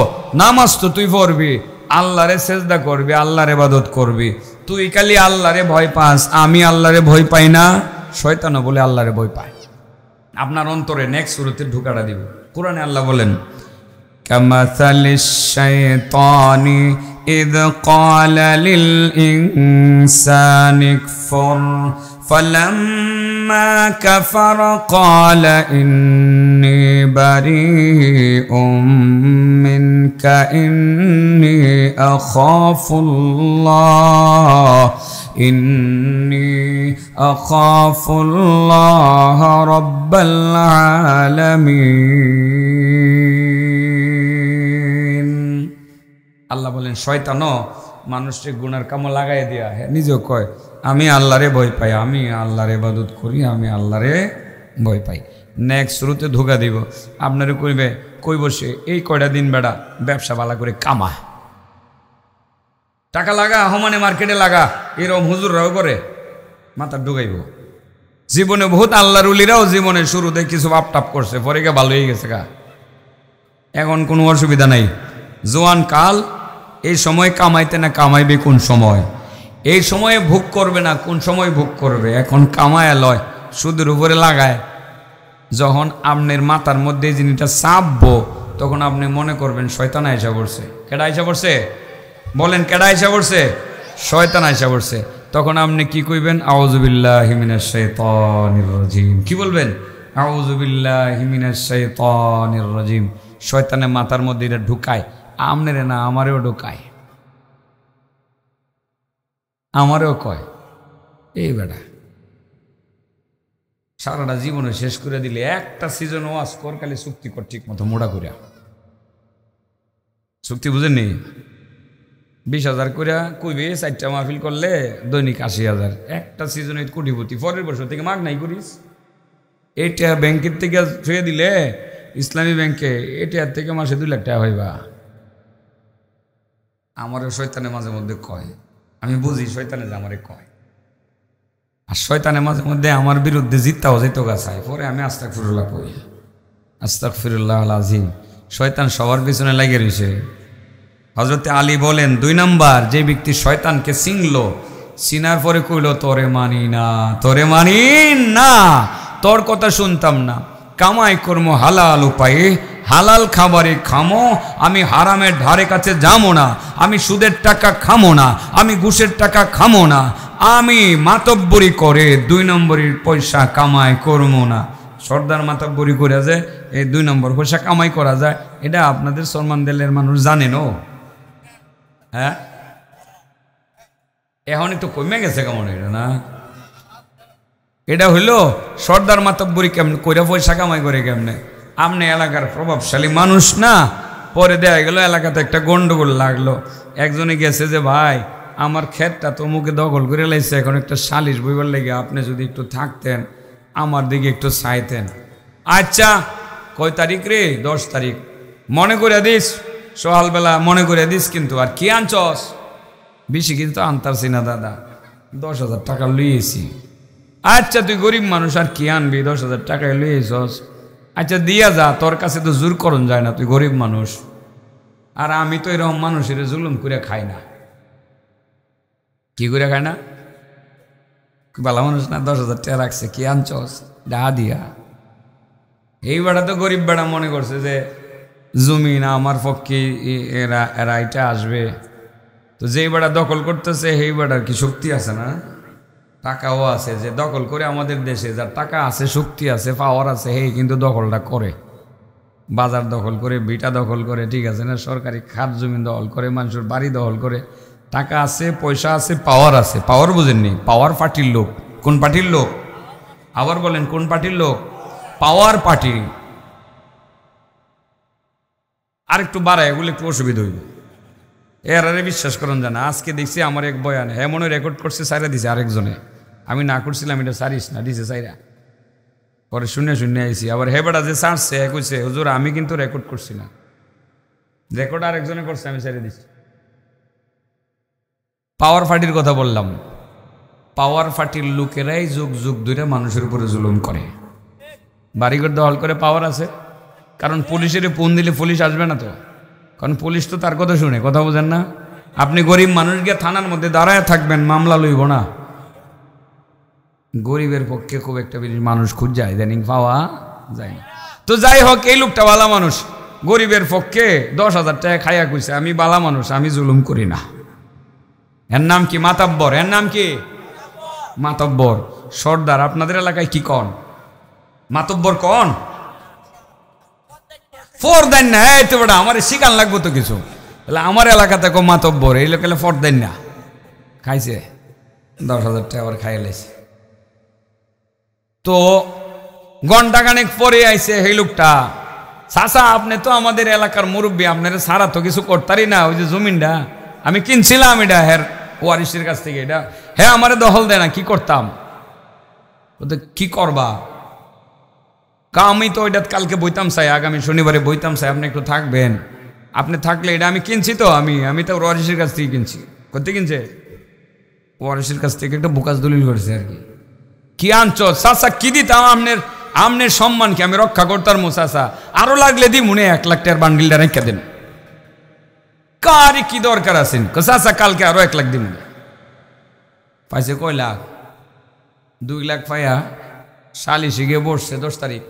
নামাজ তো তুই পড়বি, আল্লাহরে সেজদা করবি, আল্লাহর ইবাদত করবি। তুই খালি আল্লাহরে ভয় পাস, আমি আল্লাহরে ভয় পাই না। শয়তানও বলে আল্লাহরে ভয় পায়। আপনার অন্তরে নেক্সট সূরাতে ঢুকাটা দিব। কোরআনে আল্লাহ বলেন, কামাসালিশ শাইতানি إذ قال للإنسان اكفر فلما كفر قال إني بريء منك إني أخاف الله رب العالمين। আল্লাহ বলেন, শয়তানও মানুষকে গুনার কামে লাগাই দিয়া নিজেও কয় আমি আল্লাহরে ভয় পাই, আমি আল্লাহরে ইবাদত করি, আমি আল্লাহরে ভয় পাই। নেক্সট শুরুতে ধোকা দিব। আপনারে কইবে কই বসে এই কয়টা দিন বেড়া ব্যবসা ভালো করে কামা, টাকা লাগা, হমানে মার্কেটে লাগা, এরকম হুজুররাও করে মাথা ঢুকাইব। জীবনে বহুত আল্লাহর উলিরাও জীবনে শুরুতে কিছু আপটাপ করছে, পরে গিয়ে ভালো হয়ে গেছে গা, এখন কোনো অসুবিধা নাই। জোয়ান কাল, এই সময় কামাইতে না কামাইবে কোন সময়, এই সময়ে ভোগ করবে না কোন সময় ভোগ করবে, এখন কামায় লয় সুদের উপরে লাগায়। যখন আপনার মাথার মধ্যে এই জিনিসটা চাপবো, তখন আপনি মনে করবেন শয়তান আইসা পড়ছে। কেডা আইসা পড়ছে? বলেন কেডা আইসা পড়ছে? শয়তান আইসা পড়ছে। তখন আপনি কি কইবেন? আউযু বিল্লাহি মিনাশ শাইতানির রাজিম। কি বলবেন? আউযু বিল্লাহি মিনাশ শাইতানির রাজিম। শয়তানের মাথার মধ্যে এটা ঢুকায়, আমনেরে না আমারেও ঢুকায়, আমারেও কয় এই বেটা সারাটা জীবনে শেষ করে দিলে একটা সিজন ওয়াজ কর, খালি চুক্তি কর ঠিক মতো মোড়া করিয়া। চুক্তি বুঝেননি? 20,000 করিয়া কইবে 4টা মাহফিল করলে দৈনিক 80,000, একটা সিজনে কোটিপতি। পরের বছর থেকে মাগ নাই করিস। এইটা ব্যাংকের থেকে ছুঁয়ে দিলে ইসলামী ব্যাংকে এটার থেকে মাসে 2 লাখ টাকা হইবা। আমারও শয়তানে মাঝে মধ্যে কয়, আমি বুঝি শয়তানে যে আমারে কয়, আর শয়তানে মাঝে মধ্যে আমার বিরুদ্ধে জিততাও যেতে গাছায়। পরে আমি আস্তাগফিরুল্লাহ কই, আস্তাগফিরুল্লাহ আল আযীম। শয়তান সবার পিছনে লাগে রয়েছে। হযরতে আলী বলেন, 2 নাম্বার যে ব্যক্তি শয়তানকে চিনলো, চিনার পরে কইল তোরে মানি না, তোরে মানি না, তোর কথা শুনতাম না, কামাই করবো হালাল উপায়ে, হালাল খাবারে খামো, আমি হারামের ধারে কাছে যাবো না, আমি সুদের টাকা খামো না, আমি ঘুষের টাকা খামো না, আমি মাতব্বরি করে 2 নম্বরের পয়সা কামাই করবো না। সর্দার মাতব্বরি করে যে এই 2 নম্বর পয়সা কামাই করা যায়, এটা আপনাদের সলমান দেলের মানুষ জানেন। ও হ্যাঁ, এখন একটু কমে গেছে কেমন এটা না? এটা হইল সর্দার মাতব্বরি কেমন করে পয়সা কামাই করে কেমনে? আপনি এলাকার প্রভাবশালী মানুষ না, পরে দেয়া গেল এলাকাতে একটা গন্ডগোল লাগলো, একজনে গেছে যে ভাই আমার ক্ষেতটা তো মুখে দখল করে লাইছে, এখন একটা সালিশ বইবার লেগে আপনি যদি একটু থাকতেন, আমার দিকে একটু চাইতেন। আচ্ছা কয় তারিখ রে? 10 তারিখ। মনে করে দিস, সকালবেলা মনে করে দিস, কিন্তু আর কি আনছস? বেশি কিন্তু আনতারছি না দাদা, 10,000 টাকা লইয়েছি। আচ্ছা তুই গরিব মানুষ, আর কি আনবি, 10,000 টাকায় লইয়েছস, আচ্ছা দিয়া যা, তোর কাছে তো জোর করন যায় না, তুই গরিব মানুষ। আর আমি তো এরকম মানুষের জুলুম করে খাই না। কি করে খাই না? ভালো মানুষ না, 10,000 টাকা রাখছে, কি আনছস? ডা দিয়া। এই বেড়া তো গরিব বেড়া মনে করছে যে জমি না আমার পক্ষে এরা এটা আসবে। তো যেই বেড়া দখল করতেছে সেই বেড়ার কি শক্তি আছে না? টাকাও আছে, যে দখল করে আমাদের দেশে যার টাকা আছে, শক্তি আছে, পাওয়ার আছে, সেই কিন্তু দখলটা করে। বাজার দখল করে, ভিটা দখল করে, ঠিক আছে না, সরকারি খাত জমি দখল করে, মানুষের বাড়ি দখল করে। টাকা আছে, পয়সা আছে, পাওয়ার আছে। পাওয়ার বুঝেননি? পাওয়ার পার্টির লোক। কোন পার্টির লোক? আবার বলেন, কোন পার্টির লোক? পাওয়ার পার্টি। আর একটু বাড়ায় এগুলো একটু অসুবিধা হইবে। এরারে বিশ্বাস করেন জানা। আজকে দেখছি আমার এক বয়ানে এমনও রেকর্ড করছে, সাইরা দিছে আরেকজনে। আমি না করছিলাম, এটা সারিস না, দিছে সাইরা। পরে শুনে আইসি। আবার হেবেটা যে ছাড়ছে কইছে হুজুর আমি কিন্তু রেকর্ড করছি না, রেকর্ড আরেকজনে করছে, আমি সাইরা দিছি। পাওয়ার পার্টির কথা বললাম। পাওয়ার পার্টির লোকেরাই যুগ যুগ ধরে মানুষের উপরে জুলুম করে, বাড়িঘর দখল করে। পাওয়ার আছে, কারণ পুলিশের ফোন দিলে পুলিশ আসবে না তো, কারণ পুলিশ তো তার কথা শুনে। কথা বোঝেন না? আপনি গরিব মানুষ গিয়ে থানার মধ্যে দাঁড়ায় থাকবেন, মামলা লইব না। গরিবের পক্ষে খুব একটা বেশি মানুষ খুঁজ যায়, ইদানিং পাওয়া যায় না। তো যাই হোক, এই লোকটা বালা মানুষ, গরিবের পক্ষে 10,000 টাকা খাইয়া কইছে আমি বালা মানুষ, আমি জুলুম করি না। এর নাম কি? মাতাব্বর। এর নাম কি? মাতব্বর। সর্দার আপনাদের এলাকায় কি কন? মাতব্বর কন? ফর দেন না। এই তো বেটা আমার শিকান লাগবো তো কিছু, তাহলে আমার এলাকাতে কো মাতব্বর, এই লোক ফর দেন না। খাইছে 10,000 টাকা আবার খাইয়ে লাইছে। তো ঘন্টাখানেক পরে আইছে এই লোকটা, চাচা আপনি তো আমাদের এলাকার মুরব্বী, আপনার সারা তো কিছু করতারই না, ওই যে জমিনটা আমি কিনছিলাম, এটা হ্যাঁ ওয়ারিসের কাছ থেকে, এটা হ্যাঁ আমারে দখল দেয় না, কি করতাম? কি করবা? আমি তো ওইটা কালকে বইতাম চাই, আগামী শনিবারে বইতাম চাই, আপনি একটু থাকবেন। আপনি থাকলে এটা আমি কিনছি তো, আমি তো ওয়ারিসের কাছ থেকে কিনছি। করতে কিনছে? ওয়ারিসের কাছ থেকে একটা বুকাস দলিল করেছে আর কি। কি আনছো চাচা? কি দিতাম আমনের সম্মানকে আমি রক্ষা করতাম মো চাচা, আরো লাগলে দি মনে 1 লাখ টাকার বান্ডিলটা রেখে দেন। কারে কি দরকার আছেন? চাচা কালকে আরো 1 লাখ দিন। পাইছে কয় লাখ? 2 লাখ পাইয়া সালিশে গিয়ে বসছে 10 তারিখ,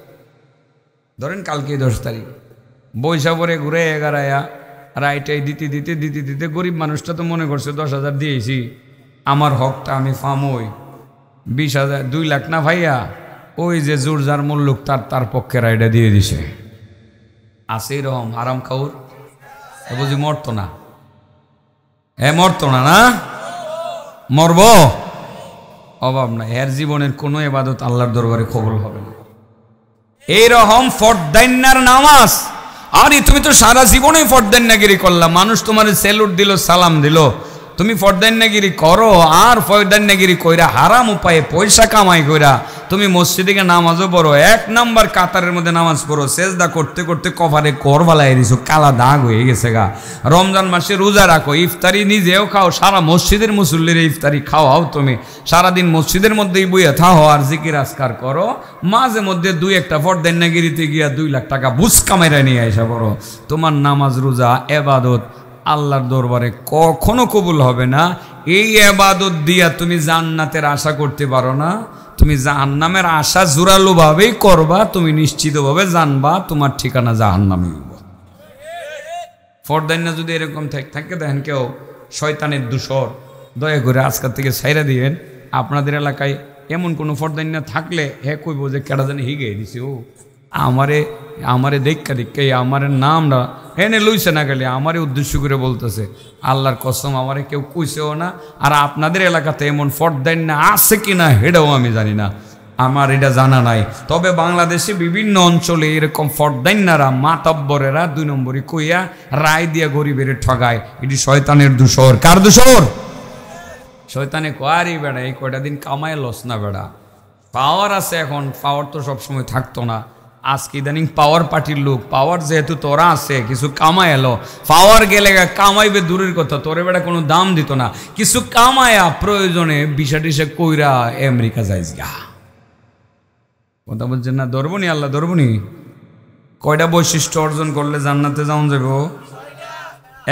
ধরেন কালকে 10 তারিখ, বৈশা পরে ঘুরে 11 রাইটাই দিতে দিতে দিতে দিতে গরিব মানুষটা তো মনে করছে 10,000 দিয়েছি, আমার হকটা আমি ফামই। 20,000 2 লাখ না ভাইয়া, ওই যে জোর যার মূল্য তার পক্ষে রায়টা দিয়ে দিছে। আছে এরকম আরাম খাউর? বুঝি মরতো না? হ্যাঁ মরতো না, না মরব? অভাব নাই, এর জীবনের কোনো ইবাদত আল্লাহর দরবারে কবুল হবে না। এইরকম ফরদাইন্নার নামাজ, আরে তুমি তো সারা জীবনে ফরদাইন্নাগিরি করলাম, মানুষ তোমার স্যালুট দিল, সালাম দিল, তুমি ফরদাইন্নাগিরি করো আর ফরদাইন্নাগিরি কইরা হারাম উপায়ে পয়সা কামাই কইরা তুমি মসজিদে গিয়ে নামাজও পড়ো, 1 নাম্বার কাতারের মধ্যে নামাজ পড়ো, সেজদা করতে করতে কপালে কর বালাই দিছো, কালা দাগ হয়ে গেছে গা। রমজান মাসে রোজা রাখো, ইফতারি নিজেও খাও, সারা মসজিদের মুসল্লির ইফতারি খাওয়াও, তুমি সারাদিন মসজিদের মধ্যেই বইয়া থাকো আর জিকির আজকার করো, মাঝে মধ্যে 2-1টা ফরদাইন্নাগিরিতে গিয়া 2 লাখ টাকা বুঝ কামাইরা নিয়ে আসা পড়ো। তোমার নামাজ রোজা এবাদত আল্লাহর দরবারে কখনো কবুল হবে না। এই ইবাদত দিয়া তুমি জান্নাতের আশা করতে পারো না, তুমি জাহান্নামের আশা জোরালো ভাবেই করবা, তুমি নিশ্চিতভাবে জানবা তোমার ঠিকানা জাহান্নামে। ফরদাইনা যদি এরকম থাকে দেখেন কেউ শয়তানের দূষর, দয়া করে আজকাল থেকে ছাইরা দিয়েন। আপনাদের এলাকায় এমন কোনো ফরদাইনা থাকলে হে কইব যে কেডা জানি হিগে দিছে, ও আমারে দেখা আমার নামটা হেনে লইছে না, গেলে আমারে উদ্দেশ্য করে বলতেছে। আল্লাহর কসম আমারে কেউ কইছেও না। আর আপনাদের এলাকাতে এমন ফরদাইনা আছে কিনা হেটাও আমি জানি না, আমার এটা জানা নাই। তবে বাংলাদেশে বিভিন্ন অঞ্চলে এরকম ফরদাইনারা মাতাব্বরেরা 2 নম্বরই কইয়া রায় দিয়া গরিবের ঠগায়। এটি শয়তানের দূষর। কার দূষর? শয়তানে কোয়ারি বেড়া এই কয়টা দিন কামায় লস না বেড়া। পাওয়ার আছে এখন, পাওয়ার তো সবসময় থাকতো না। আজকে ইদানিং পাওয়ার পার্টির লোক, পাওয়ার যেহেতু তোরা আছে কিছু কামায় এলো, পাওয়ার গেলে কামাইবে দূরের কথা, তোরে বেড়া কোনো দাম দিত না। কিছু কামায়া প্রয়োজনে বিষা টিসা কইরা আমেরিকা যাইস গা। কথা বলছেন না? ধরবনি আল্লাহ ধরবনি। কয়টা বৈশিষ্ট্য অর্জন করলে জান্নাতে যাওয়া যাব?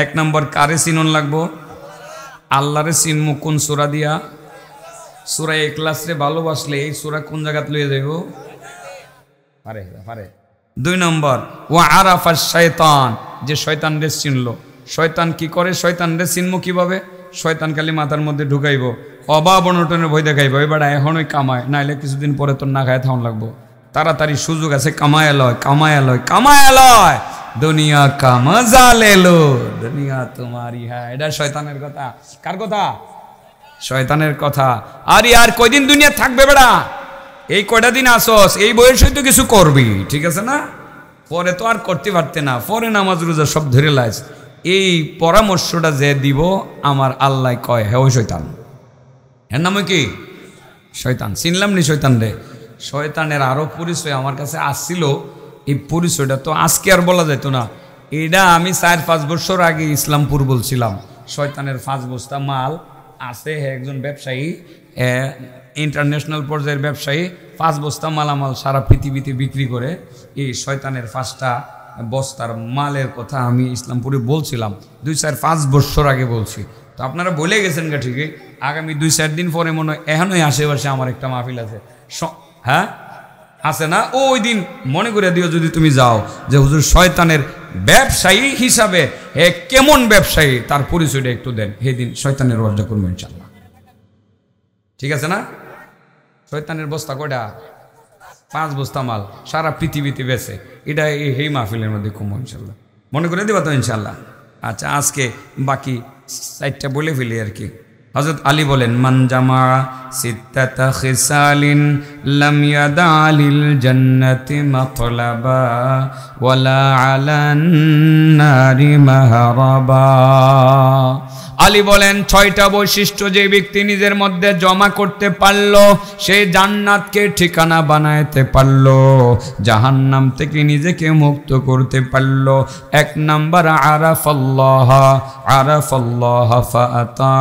1 নম্বর কারে চিনন লাগবো? আল্লাহরে চিনমু কোন সূরা দিয়া? সূরা ইখলাস রে ভালোবাসলে এই সূরা কোন জায়গাত লইয়া যাইব? পারে পারে। 2 নম্বর ওয়া আরাফা শায়তান, যে শয়তান রে চিনলো। শয়তান কি করে? শয়তান রে চিনমু কিভাবে? শয়তান খালি মাথার মধ্যে ঢুকাইব, অভাব অনটনের ভয় দেখাইব, এবার এখনই কামায়, নাইলে কিছুদিন পরে তোর না খায় থাউন লাগবো। তাড়াতাড়ি সুযোগ আছে, কামায় লয় কামায় লয় কামায় লয়, দুনিয়া কা মজা লে লো, দুনিয়া তোমারি হ্যাঁ। এটা শয়তানের কথা। কার কথা? শয়তানের কথা। আরে আর কয়দিন দুনিয়া থাকবে বেড়া? এই কয়টা দিন আসস, এই বয়সে তো কিছু করবি, ঠিক আছে না? পরে তো আর করতে পারতে না, পরে নামাজ রোজা সব ধরে লাইস। এই পরামর্শটা যে দিব আমার আল্লাহ কয় হে ওই শয়তান। এর নামে কি? শয়তান। চিনলাম নি শয়তান রে? শয়তানের আরো পরিচয় আমার কাছে আসছিল, এই পরিচয়টা তো আজকে আর বলা যেত না। এটা আমি 4-5 বছর আগে ইসলামপুর বলছিলাম। শয়তানের 5 বস্তা মাল আছে, একজন ব্যবসায়ী, ইন্টারন্যাশনাল পর্যায়ের ব্যবসায়ী, 5 বস্তা মালামাল সারা পৃথিবীতে বিক্রি করে। এই শয়তানের 5টা বস্তার মালের কথা আমি ইসলামপুরে বলছিলাম 2-4-5 বছর আগে বলছি। তো আপনারা বলে গেছেন গা ঠিকই। আগামী 2-4 দিন পরে মনে হয় এখনই আশেপাশে আমার একটা মাহফিল আছে। হ্যাঁ আছে না? ওই দিন মনে করে দিও যদি তুমি যাও, যে হুজুর শয়তানের ব্যবসায়ী হিসাবে কেমন ব্যবসায়ী তার পরিচয়টা একটু দেন। সেই দিন শয়তানের ওয়াজটা করবো ইনশাল্লাহ, ঠিক আছে না? শয়তানের বস্তা কয়টা? 5 বস্তা মাল সারা পৃথিবীতে বেছে। এটা এই মাহফিলের মধ্যে কমবো ইনশাল্লাহ, মনে করে দিবা তো ইনশাল্লাহ। আচ্ছা আজকে বাকি 4টা বলে ফেলি আর কি। হযরত আলী বলেন, মান জামা সিত্তাতা খিসালিন লাম ইয়াদা লিল জান্নাতি মাতলাবা ওয়ালা আলান নারি মাহরাবা। আলী বলেন 6টা বৈশিষ্ট্য যে ব্যক্তি নিজের মধ্যে জমা করতে পারলো, সে জান্নাতকে ঠিকানা বানাইতে পারলো, জাহান্নাম থেকে নিজেকে মুক্ত করতে পারলো। 1 নাম্বার আরাফাল্লাহ আরাফাল্লাহ ফাআতা।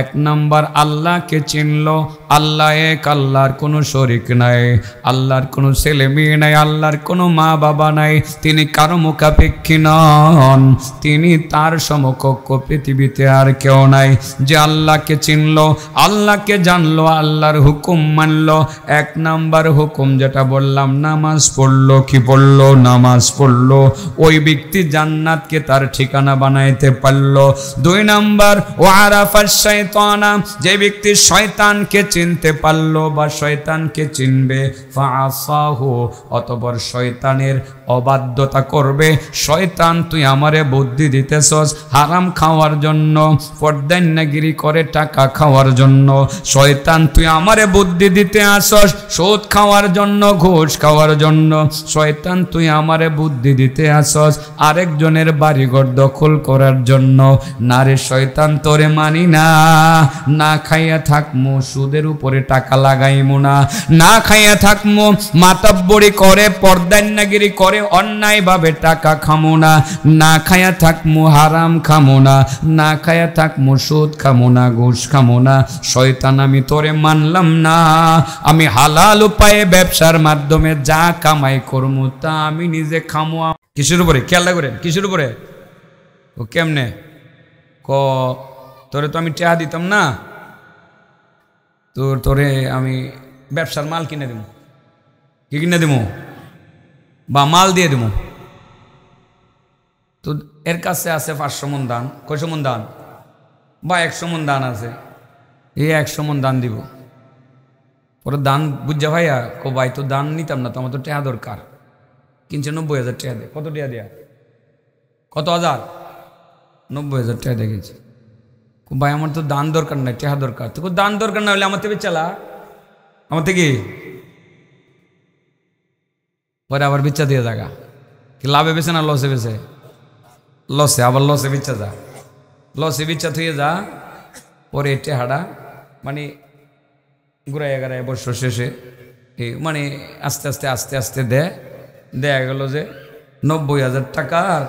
1 নাম্বার আল্লাহকে চিনলো। আল্লাহ এক, আল্লাহর কোনো শরীক নাই, আল্লাহর কোনো ছেলে মেয়ে নাই, আল্লাহর কোনো মা বাবা নাই, তিনি কারো মুখাপেক্ষী নন, তিনি তার সমকক্ষ পৃথিবীতে আর কেউ নাই। যে আল্লাহকে চিনলো, আল্লাহকে জানলো, আল্লাহর হুকুম মানলো। 1 নাম্বার হুকুম যেটা বললাম, নামাজ পড়লো। কি পড়লো? নামাজ পড়লো। ওই ব্যক্তি জান্নাতকে তার ঠিকানা বানাইতে পারলো। 2 নাম্বার ও আরাফাস শাইতানা, যে ব্যক্তি শয়তানকে চিনতে পারলো বা শয়তানকে চিনবে, ফাআসাহু, অতঃপর শয়তানের অবাধ্যতা করবে। শয়তান তুই আমারে বুদ্ধি দিতেছস হারাম খাওয়ার জন্য, পর্দান্যাগিরি করে টাকা খাওয়ার জন্য। শয়তান তুই আমারে বুদ্ধি দিতে আসস সুদ খাওয়ার জন্য, ঘুষ খাওয়ার জন্য। শয়তান তুই আমারে বুদ্ধি দিতে আসস আরেকজনের বাড়িঘর দখল করার জন্য। না রে শয়তান, তোরে মানি না। না খাইয়া থাকমু, সুদের উপরে টাকা লাগাইমু না। না খাইয়া থাকমু, মাতাব্বরি করে পর্দান্যাগিরি করে অন্যায়ভাবে টাকা খামু না। না খাইয়া থাকমু, হারাম খামু না। না খাইয়া থাকমু, সুদ খামু না, ঘুষ খামু না। শয়তান আমি তোরে মানলাম না। আমি হালাল উপায়ে ব্যবসার মাধ্যমে যা কামাই করমু তা আমি নিজে খামু। কিসের উপরে? খেয়াল করেন, কিসের উপরে? ও কেমনে তোরে তো আমি টাকা দিতাম না, তোরে আমি ব্যবসার মাল কিনে দেবো, কি কিনে দেবো, বা মাল দিয়ে দেবো। তো এর কাছে আছে 500 মণ ধান, কয়শো মণ ধান, বা 100 মণ ধান আছে, এই 100 মণ ধান দিব। পরে দান বুঝা ভাইয়া কো ভাই তো দান নিতাম না, তো আমার তো টেহা দরকার, কিনছে 90,000 টাকা দেয়। কত টাকা দেয়া, কত হাজার, 90,000 টাকা দিয়ে গেছে। ভাই আমার তো দান দরকার নাই, টেহা দরকার। তো দান দরকার না হলে আমার থেকে চালা, আমার থেকে পরে আবার বিচ্ছা দিয়ে জায়গা কি লাভে বেছে না লসে বেছে, লসে, আবার লসে বিচ্ছা যা, লসে বিচ্ছা থুয়ে যা। পরে টেহাটা মানে ঘুরাইয়া গাড়াইয়া বছর শেষে এই মানে আস্তে আস্তে আস্তে আস্তে দেয়া গেল যে 90,000 টাকার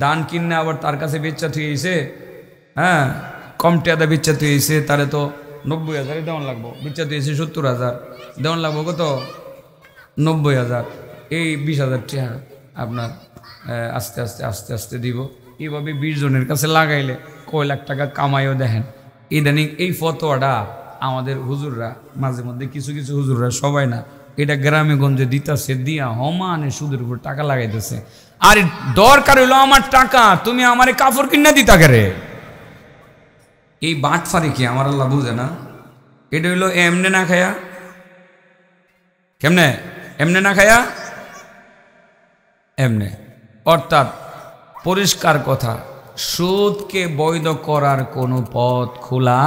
দান কিনে আবার তার কাছে বিচ্ছা থুয়েছে। হ্যাঁ, কম টেয়াদা বিচ্ছা থুয়েছে, তারে তো 90,000 দেওয়ান লাগবো। বিচ্ছা থুয়েছে 70,000, দেওয়ান লাগবো কত, 90,000। এই 20,000 টাকা আপনার আস্তে আস্তে আস্তে আস্তে দিব। এইভাবে 20 জনের কাছে লাগাইলে কয় লাখ টাকা কামাইও দেখেন। ইদানিং এই ফতোয়াটা আমাদের হুজুররা মাঝে মধ্যে কিছু কিছু হুজুররা, সবাই না, এটা গ্রামে গঞ্জে দিতেছে, দিয়া হমানে সুদের উপর টাকা লাগাইতেছে। আর দরকার হইলো আমার টাকা, তুমি আমারে কাপড় কিনা দিতা কে? এই বাটফারি কি আমার আল্লাহ বুঝে না? এটা হইলো এমনে না খায়া, কেমনে এমনে না খায়া এমনে। অর্থাৎ পরিষ্কার কথা, সুদকে বৈধ করার কোনো পথ খোলা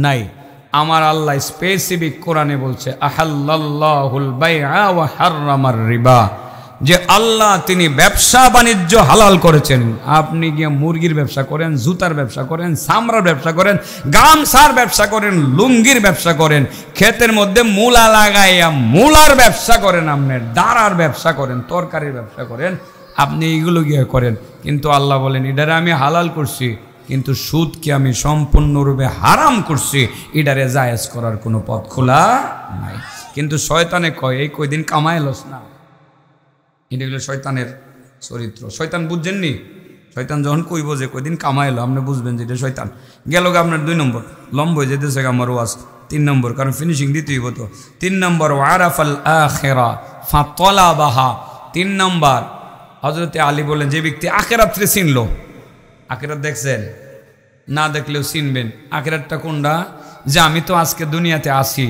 নাই। আমার আল্লাহ স্পেসিফিক কোরআনে বলছে আহাল্লাল্লাহুল বাইআ ওয়া হাররামার রিবা, যে আল্লাহ তিনি ব্যবসা বাণিজ্য হালাল করেছেন। আপনি গিয়ে মুরগির ব্যবসা করেন, জুতার ব্যবসা করেন, চামড়ার ব্যবসা করেন, গামছার ব্যবসা করেন, লুঙ্গির ব্যবসা করেন, ক্ষেতের মধ্যে মূলা লাগাইয়া মূলার ব্যবসা করেন, আপনি দাঁড়ার ব্যবসা করেন, তরকারির ব্যবসা করেন, আপনি এইগুলো গিয়ে করেন। কিন্তু আল্লাহ বলেন এটারে আমি হালাল করছি, কিন্তু সুদকে আমি সম্পূর্ণরূপে হারাম করছি, এটারে জায়েজ করার কোনো পথ খোলা নাই। কিন্তু শয়তানে কয় এই কয়দিন কামাইলস না, এটা হলো শয়তানের চরিত্র। শয়তান বুঝছেননি? শয়তান যখন কইব যে কয়দিন কামাইলো, আপনি বুঝবেন যে এটা শয়তান। গেল আপনার 2 নম্বর, লম্ব হয়ে যেতেছে আমার ওয়াজ। 3 নম্বর, কারণ ফিনিশিং দিতেই হতো। 3 নম্বর ওয়ারাফাল আখিরা ফাতলাবাহা। 3 নম্বর হযরতে আলী বলেন যে ব্যক্তি আখিরাতরে চিনলো, আখিরাত দেখছেন না দেখলেও চিনবেন। আখিরাতটা কোনটা? যে আমি তো আজকে দুনিয়াতে আসি,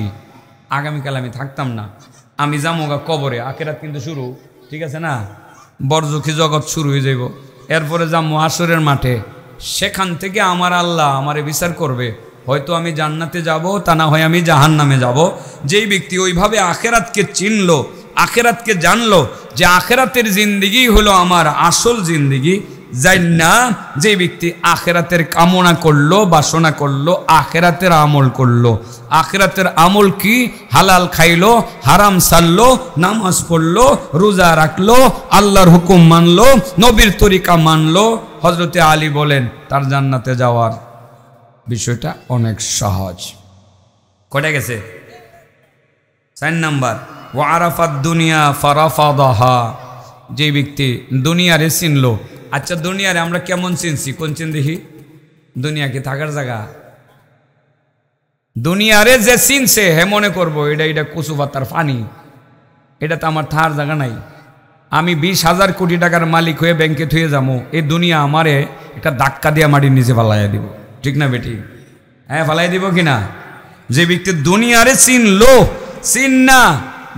আগামীকাল আমি থাকতাম না, আমি যামোগা কবরে। আখিরাত কিন্তু শুরু, ঠিক আছে না? বরজখী জগৎ শুরু হয়ে যাইব, এরপরে যাবো হাসরের মাঠে। সেখান থেকে আমার আল্লাহ আমারে বিচার করবে, হয়তো আমি জান্নাতে যাব, তা না হয় আমি জাহান্নামে যাব। যেই ব্যক্তি ওইভাবে আখিরাতকে চিনলো, আখিরাতকে জানলো যে আখিরাতের জিন্দেগি হলো আমার আসল জিন্দেগি, যাই না যে ব্যক্তি আখিরাতের কামনা করলো, বাসনা করলো, আখিরাতের আমল করলো। আখিরাতের আমল কি? হালাল খাইলো, হারাম ছাড়লো, নামাজ পড়লো, রোজা রাখলো, আল্লাহর হুকুম মানলো, নবীর তরিকা মানলো। হযরতে আলী বলেন তার জান্নাতে যাওয়ার বিষয়টা অনেক সহজ। কয়টা গেছে? 4 নাম্বার ওয়ারাফাত দুনিয়া ফারাফাদাহা। যে ব্যক্তি দুনিয়ারে চিনলো। আচ্ছা, দুনিয়ারে আমরা কেমন চিনছি? কোন চিন দেখি? দুনিয়া কি থাকার জায়গা? দুনিয়ারে যে চিনছে হে মনে করবো এটা কচু পাতার ফানি, এটা তো আমার থাকার জায়গা নাই। আমি 20,000 কোটি টাকার মালিক হয়ে ব্যাংকে থুয়ে যাবো, এই দুনিয়া আমারে একটা ধাক্কা দিয়ে মাটির নিচে ফালাইয়া দিব, ঠিক না বেটি? হ্যাঁ, ফালাই দিব কিনা? যে ব্যক্তি দুনিয়ারে চিনলো, চিন না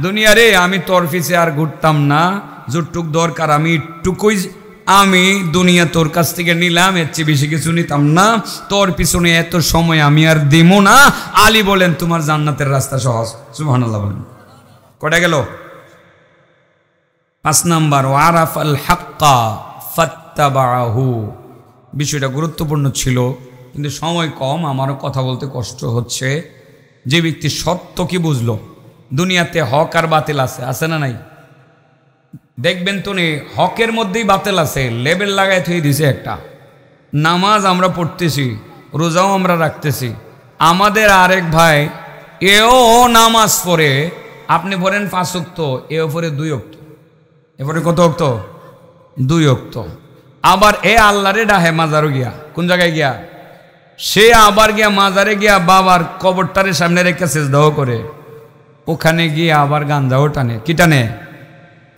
দুনিয়ারে আমি তোর পিছে আর ঘুরতাম না, যতটুক দরকার আমি টুকুই, আমি দুনিয়া তোর কাছ থেকে নিলাম, এর চেয়ে বেশি কিছু নিতাম না, তোর পিছনে এত সময় আমি আর দিব না। আলী বলেন তোমার জান্নাতের রাস্তা সহজ। সুবহানাল্লাহ বলেন। কটা গেল? 5 নাম্বার ওয়ারাফাল হাক্কা ফাত্তাবাহু। বিষয়টা গুরুত্বপূর্ণ ছিল, কিন্তু সময় কম, আমারও কথা বলতে কষ্ট হচ্ছে। যে ব্যক্তি সত্য কি বুঝলো, দুনিয়াতে হক আর বাতিল আছে না নাই? দেখবেন তো নেই, হকের মধ্যেই বাতিল আছে, লেবেল লাগাই থুয়ে দিছে একটা। নামাজ আমরা পড়তেছি, রোজাও আমরা রাখতেছি, আমাদের আরেক ভাই এও নামাজ পড়ে, আপনি পড়েন 5 ওয়াক্ত, এও পড়ে 2 ওয়াক্ত, এরপরে কত ওয়াক্ত? 2 ওয়াক্ত। আবার এ আল্লাহরে ডাহে মাজারও গিয়া, কোন জায়গায় গিয়া? সে আবার গিয়া মাজারে গিয়া বাবার কবরটারে সামনে রেখে সেজদাও করে। ওখানে গিয়ে আবার গাঞ্জাও টানে, কি টানে?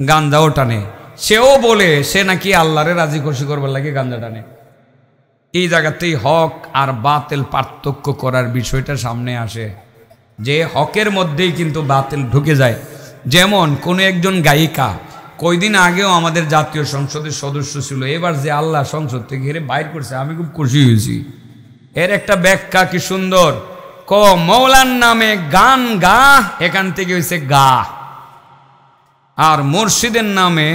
গাঞ্জাও টানে। সেও বলে সে নাকি আল্লাহরে রাজি খুশি করবার লাগে গাঞ্জা টানে। এই জায়গাতেই হক আর বাতিল পার্থক্য করার বিষয়টা সামনে আসে, যে হকের মধ্যেই কিন্তু বাতিল ঢুকে যায়। যেমন কোনো একজন গায়িকা কয়দিন আগেও আমাদের জাতীয় সংসদের সদস্য ছিল, এবার যে আল্লাহ সংসদ থেকে ঘিরে বাইর করছে, আমি খুব খুশি হয়েছি। এর একটা ব্যাখ্যা কি সুন্দর, মৌলার নামে গান গা, এখান থেকে হয়েছে গা, আর মুর্শিদের নামে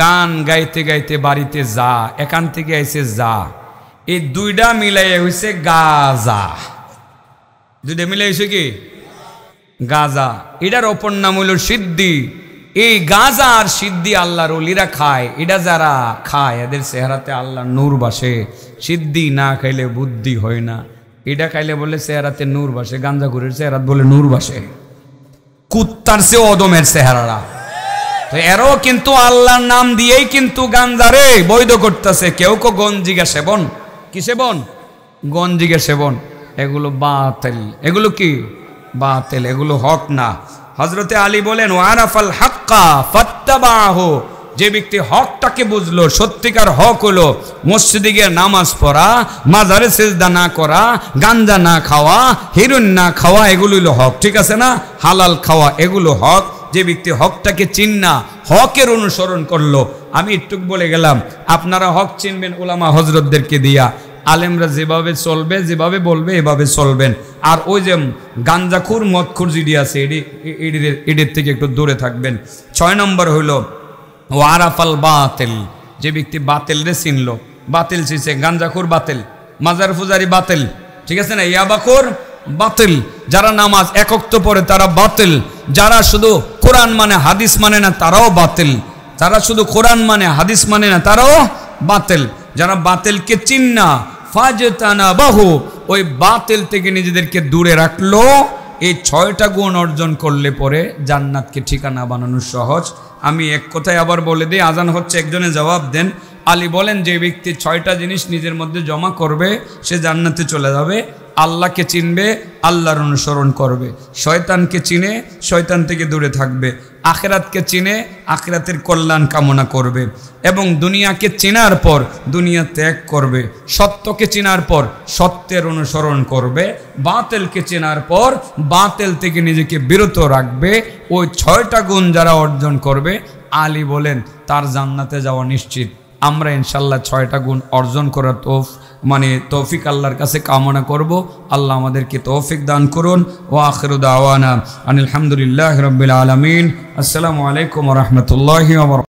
গান গাইতে গাইতে বাড়িতে যা, এখান থেকে আইছে যা। এই দুইটা মিলাই হয়েছে গাজা। দুইটা মিলাই হয়েছে কি? গাজা। এটার অপর নাম হইল সিদ্ধি। এই গাজা আর সিদ্ধি আল্লাহর ওলিরা খায়। এটা যারা খায় এদের চেহারাতে আল্লাহ নূর বাসে। সিদ্ধি না খাইলে বুদ্ধি হয় না, এটা খাইলে বলে চেহারাতে নূর বাসে। গাঞ্জাখুরের চেহারাত বলে নূর বাসে। কুত্তার চেয়ে অদমের চেহারারা। তো এরও কিন্তু আল্লাহর নাম দিয়েই কিন্তু গাঞ্জারে বৈধ করতেছে। কেউ কেউ গঞ্জিগা সেবন, কি সেবন? গঞ্জিগা সেবন। এগুলো বাতিল। এগুলো কি? বাতিল। এগুলো হক না। হযরতে আলী বলেন ওয়ারাফাল হাক্কা ফাত্তাবাহু, যে ব্যক্তি হকটাকে বুঝলো, সত্যিকার হক হলো মসজিদে গিয়ে নামাজ পড়া, মাজারে সিজদা না করা, গাঞ্জা না খাওয়া, হিরোইন না খাওয়া, এগুলো হলো হক। ঠিক আছে না? হালাল খাওয়া, এগুলো হক। যে ব্যক্তি হকটাকে চিন্না, হকের অনুসরণ করলো। আমি একটু বলে গেলাম, আপনারা হক চিনবেন উলামা হযরতদেরকে দিয়া। আলেমরা যেভাবে চলবে, যেভাবে বলবে এভাবে চলবেন। আর ওই যে গাঞ্জাখুর মদখুর জিডি আছে, এদের থেকে একটু দূরে থাকবেন। 6 নম্বর হইল ওয়ারাফাল বাতিল, যে ব্যক্তি বাতিল রে চিনলো। বাতিল চিনছে, গাঞ্জাখুর বাতিল, মাজার ফুজারি বাতিল, ঠিক আছে না? ইয়াবাখুর বাতিল। যারা নামাজ এক ওয়াক্ত পড়ে তারা বাতিল। যারা শুধু কোরআন মানে হাদিস মানে না তারাও বাতিল। যারা শুধু কোরআন মানে হাদিস মানে না তারাও বাতিল। যারা বাতিলকে চিন্না ফাজতানা বাহু, ওই বাতিল থেকে নিজেদেরকে দূরে রাখলো, এই 6টা গুণ অর্জন করলে পরে জান্নাতকে ঠিকানা বানানো সহজ। আমি এক কথায় আবার বলে দিই, আজান হচ্ছে, একজনে জবাব দেন। আলী বলেন যে ব্যক্তি 6টা জিনিস নিজের মধ্যে জমা করবে সে জান্নাতে চলে যাবে। আল্লাহকে চিনবে, আল্লাহর অনুসরণ করবে। শয়তানকে চিনে, শয়তান থেকে দূরে থাকবে। আখিরাতকে চিনে, আখিরাতের কল্যাণ কামনা করবে। এবং দুনিয়াকে চেনার পর দুনিয়া ত্যাগ করবে। সত্যকে চেনার পর সত্যের অনুসরণ করবে। বাতিলকে চেনার পর বাতিল থেকে নিজেকে বিরত রাখবে। ওই 6টা গুণ যারা অর্জন করবে, আলী বলেন তার জান্নাতে যাওয়া নিশ্চিত। আমরা ইনশাল্লাহ 6টা গুণ অর্জন করার তৌফিক আল্লাহর কাছে কামনা করব। আল্লাহ আমাদেরকে তৌফিক দান করুন। ওয়া আখিরু দাওয়ানা আনিল হামদুলিল্লাহি রাব্বিল আলামিন। আসসালামু আলাইকুম ওয়া রাহমাতুল্লাহি ওয়া বারাকাতুহু।